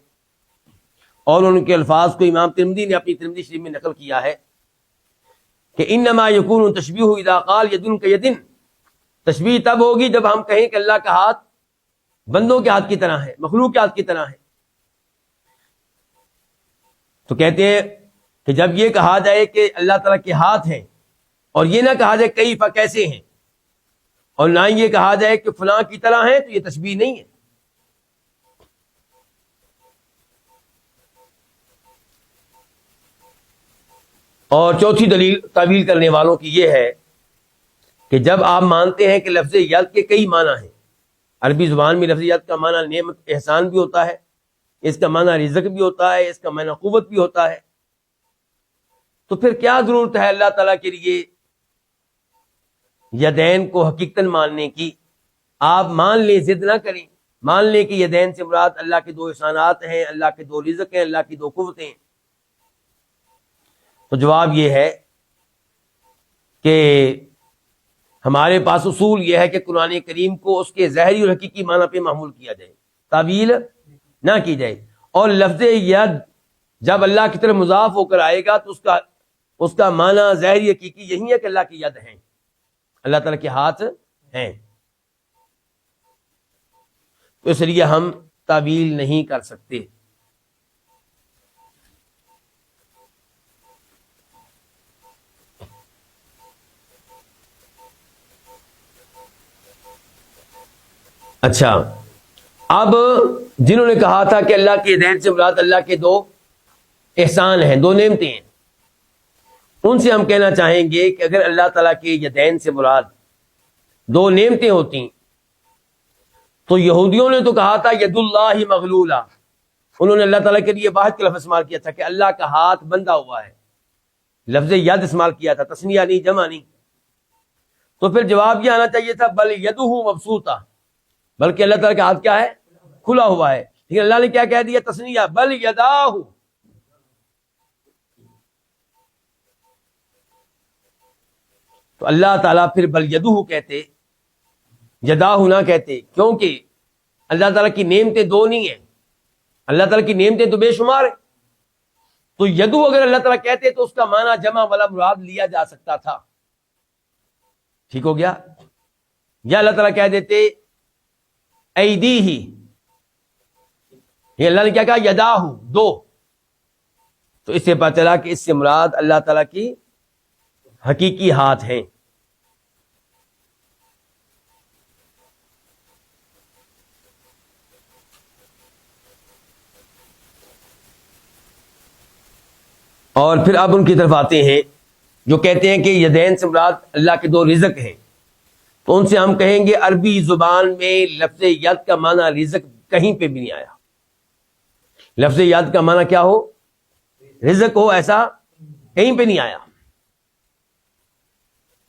اور ان کے الفاظ کو امام ترمذی نے اپنی ترمذی شریف میں نقل کیا ہے کہ انما یکون تشبیہ اذا قال یدن کیدن، تشبیہ تب ہوگی جب ہم کہیں کہ اللہ کا ہاتھ بندوں کے ہاتھ کی طرح ہے، مخلوق کے ہاتھ کی طرح ہے. تو کہتے ہیں کہ جب یہ کہا جائے کہ اللہ تعالیٰ کے ہاتھ ہیں، اور یہ نہ کہا جائے کیف کیسے ہیں، اور نہ یہ کہا جائے کہ فلاں کی طرح ہیں، تو یہ تشبیہ نہیں ہے. اور چوتھی دلیل تعویل کرنے والوں کی یہ ہے کہ جب آپ مانتے ہیں کہ لفظ ید کے کئی معنی ہیں، عربی زبان میں لفظ ید کا معنی نعمت احسان بھی ہوتا ہے، اس کا معنی رزق بھی ہوتا ہے، اس کا معنی قوت بھی ہوتا ہے، تو پھر کیا ضرورت ہے اللہ تعالیٰ کے لیے یدین کو حقیقتاً ماننے کی؟ آپ مان لیں، ضد نہ کریں، مان لیں کہ یدین سے مراد اللہ کے دو احسانات ہیں، اللہ کے دو رزق ہیں، اللہ کی دو قوتیں ہیں. تو جواب یہ ہے کہ ہمارے پاس اصول یہ ہے کہ قرآن کریم کو اس کے ظاہری اور حقیقی معنی پہ معمول کیا جائے، تعویل نہ کی جائے. اور لفظ ید جب اللہ کی طرف مضاف ہو کر آئے گا تو اس کا معنی ظاہری حقیقی یہی ہے کہ اللہ کی ید ہیں، اللہ تعالیٰ کے ہاتھ ہیں. تو اس لیے ہم تعویل نہیں کر سکتے. اچھا، اب جنہوں نے کہا تھا کہ اللہ کے یدین سے مراد اللہ کے دو احسان ہیں، دو نعمتیں ہیں، ان سے ہم کہنا چاہیں گے کہ اگر اللہ تعالیٰ کے یدین سے مراد دو نعمتیں ہوتی تو یہودیوں نے تو کہا تھا ید اللہ مغلولہ، انہوں نے اللہ تعالیٰ کے لیے واحد کا لفظ استعمال کیا تھا کہ اللہ کا ہاتھ بندھا ہوا ہے، لفظ ید استعمال کیا تھا، تثنیہ نہیں، جمع نہیں. تو پھر جواب یہ آنا چاہیے تھا بل یدہ مبسوطہ، بلکہ اللہ تعالیٰ کا ہاتھ کیا ہے؟ کھلا ہوا ہے. لیکن اللہ نے کیا کہہ دیا؟ تثنیہ، بل یداہ. تو اللہ تعالیٰ پھر بل یدہ کہتے، یداہ نہ کہتے، کیونکہ اللہ تعالیٰ کی نعمتیں دو نہیں ہیں، اللہ تعالیٰ کی نعمتیں تو بے شمار ہیں. تو یدو اگر اللہ تعالیٰ کہتے تو اس کا معنی جمع والا مراد لیا جا سکتا تھا. ٹھیک ہو گیا؟ یا اللہ تعالیٰ کہہ دیتے ایدی ہی، یہ اللہ نے کیا کہا؟ یداہ، دو. تو اس سے پتہ چلا کہ اس سے مراد اللہ تعالیٰ کی حقیقی ہاتھ ہیں. اور پھر اب ان کی طرف آتے ہیں جو کہتے ہیں کہ یدین سے مراد اللہ کے دو رزق ہیں، تو ان سے ہم کہیں گے عربی زبان میں لفظ ید کا معنی رزق کہیں پہ بھی نہیں آیا۔ لفظ ید کا معنی کیا ہو؟ رزق ہو، ایسا کہیں پہ نہیں آیا۔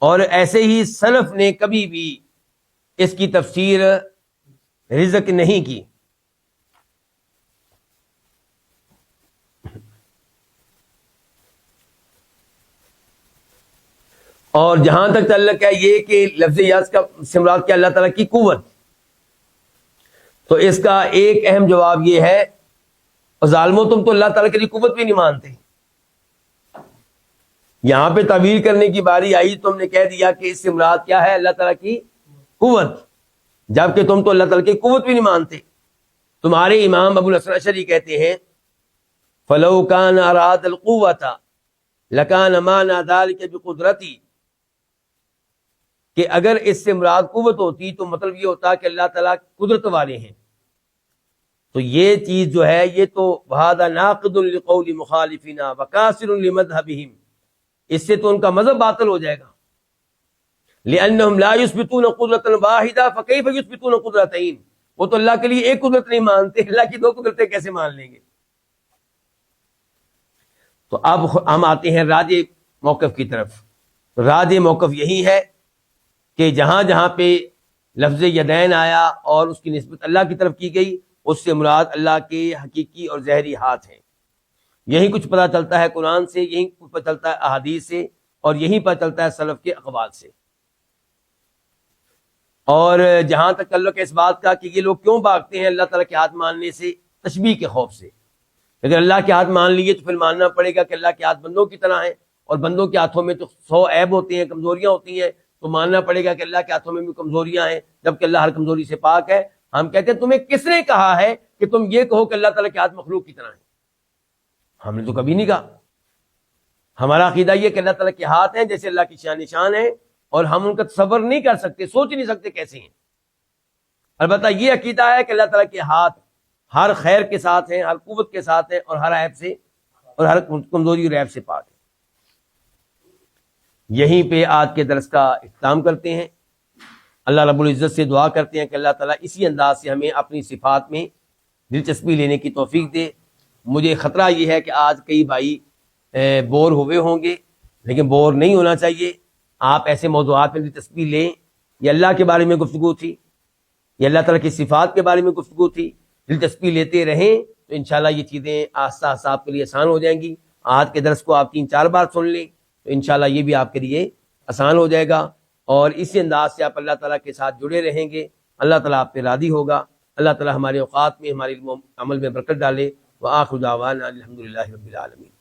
اور ایسے ہی سلف نے کبھی بھی اس کی تفسیر رزق نہیں کی۔ اور جہاں تک تعلق ہے یہ کہ لفظ یاس کا مراد کیا اللہ تعالیٰ کی قوت، تو اس کا ایک اہم جواب یہ ہے، ظالمو تم تو اللہ تعالیٰ کے لیے قوت بھی نہیں مانتے۔ یہاں پہ تعویل کرنے کی باری آئی، تم نے کہہ دیا کہ اس سے مراد کیا ہے؟ اللہ تعالیٰ کی قوت، جبکہ تم تو اللہ تعالیٰ کی قوت بھی نہیں مانتے۔ تمہارے امام ابو الحسن اشعری کہتے ہیں فَلَوْ كَانَ أَرَادَ الْقُوَّةَ لَكَانَ مَعْنَى ذَلِكَ بِقُدْرَتِي، کہ اگر اس سے مراد قوت ہوتی تو مطلب یہ ہوتا کہ اللہ تعالیٰ قدرت والے ہیں۔ تو یہ چیز جو ہے یہ تو وَهَذَا نَاقِضٌ لِقَوْلِ مُخَالِفِنَا وَكَاسِرٌ لِمَذْهَبِهِمْ، اس سے تو ان کا مذہب باطل ہو جائے گا۔ لِأَنَّهُمْ لَا يُثْبِتُونَ قُدْرَةً وَاحِدَةً فَكَيْفَ يُثْبِتُونَ قُدْرَتَيْن، وہ تو اللہ کے لیے ایک قدرت نہیں مانتے، اللہ کی دو قدرتیں کیسے مان لیں گے؟ تو اب ہم آتے ہیں راجح موقف کی طرف۔ راجح موقف یہی ہے کہ جہاں جہاں پہ لفظ یدین آیا اور اس کی نسبت اللہ کی طرف کی گئی، اس سے مراد اللہ کے حقیقی اور ظاہری ہاتھ ہیں۔ یہی کچھ پتہ چلتا ہے قرآن سے، یہی کچھ پتہ چلتا ہے احادیث سے، اور یہی پتہ چلتا ہے سلف کے اقوال سے۔ اور جہاں تک تعلق ہے اس بات کا کہ یہ لوگ کیوں بھاگتے ہیں اللہ تعالیٰ کے ہاتھ ماننے سے، تشبیہ کے خوف سے۔ اگر اللہ کے ہاتھ مان لیے تو پھر ماننا پڑے گا کہ اللہ کے ہاتھ بندوں کی طرح ہیں، اور بندوں کے ہاتھوں میں تو 100 عیب ہوتے ہیں، کمزوریاں ہوتی ہیں، تو ماننا پڑے گا کہ اللہ کے ہاتھوں میں بھی کمزوریاں ہیں، جبکہ اللہ ہر کمزوری سے پاک ہے۔ ہم کہتے ہیں تمہیں کس نے کہا ہے کہ تم یہ کہو کہ اللہ تعالیٰ کے ہاتھ مخلوق کی طرح ہیں؟ ہم نے تو کبھی نہیں کہا۔ ہمارا عقیدہ یہ کہ اللہ تعالیٰ کے ہاتھ ہیں جیسے اللہ کی شان نشان ہیں، اور ہم ان کا تصور نہیں کر سکتے، سوچ نہیں سکتے کیسے ہیں۔ البتہ یہ عقیدہ ہے کہ اللہ تعالیٰ کے ہاتھ ہر خیر کے ساتھ ہیں، ہر قوت کے ساتھ ہیں، اور ہر عیب سے اور ہر کمزوری اور عیب سے پاک ہے۔ یہیں پہ آج کے درس کا اختتام کرتے ہیں۔ اللہ رب العزت سے دعا کرتے ہیں کہ اللہ تعالیٰ اسی انداز سے ہمیں اپنی صفات میں دلچسپی لینے کی توفیق دے۔ مجھے خطرہ یہ ہے کہ آج کئی بھائی بور ہوئے ہوں گے، لیکن بور نہیں ہونا چاہیے۔ آپ ایسے موضوعات میں دلچسپی لیں۔ یہ اللہ کے بارے میں گفتگو تھی، یہ اللہ تعالیٰ کی صفات کے بارے میں گفتگو تھی، دلچسپی لیتے رہیں تو انشاءاللہ یہ چیزیں آہستہ آہستہ آپ کے لیے آسان ہو جائیں گی۔ آج کے درس کو آپ 3-4 بار سن لیں تو انشاءاللہ یہ بھی آپ کے لیے آسان ہو جائے گا، اور اسی انداز سے آپ اللہ تعالیٰ کے ساتھ جڑے رہیں گے، اللہ تعالیٰ آپ پہ راضی ہوگا۔ اللہ تعالیٰ ہمارے اوقات میں، ہمارے علم و عمل میں برکت ڈالے۔ وآخر دعوانا الحمدللہ رب العالمین۔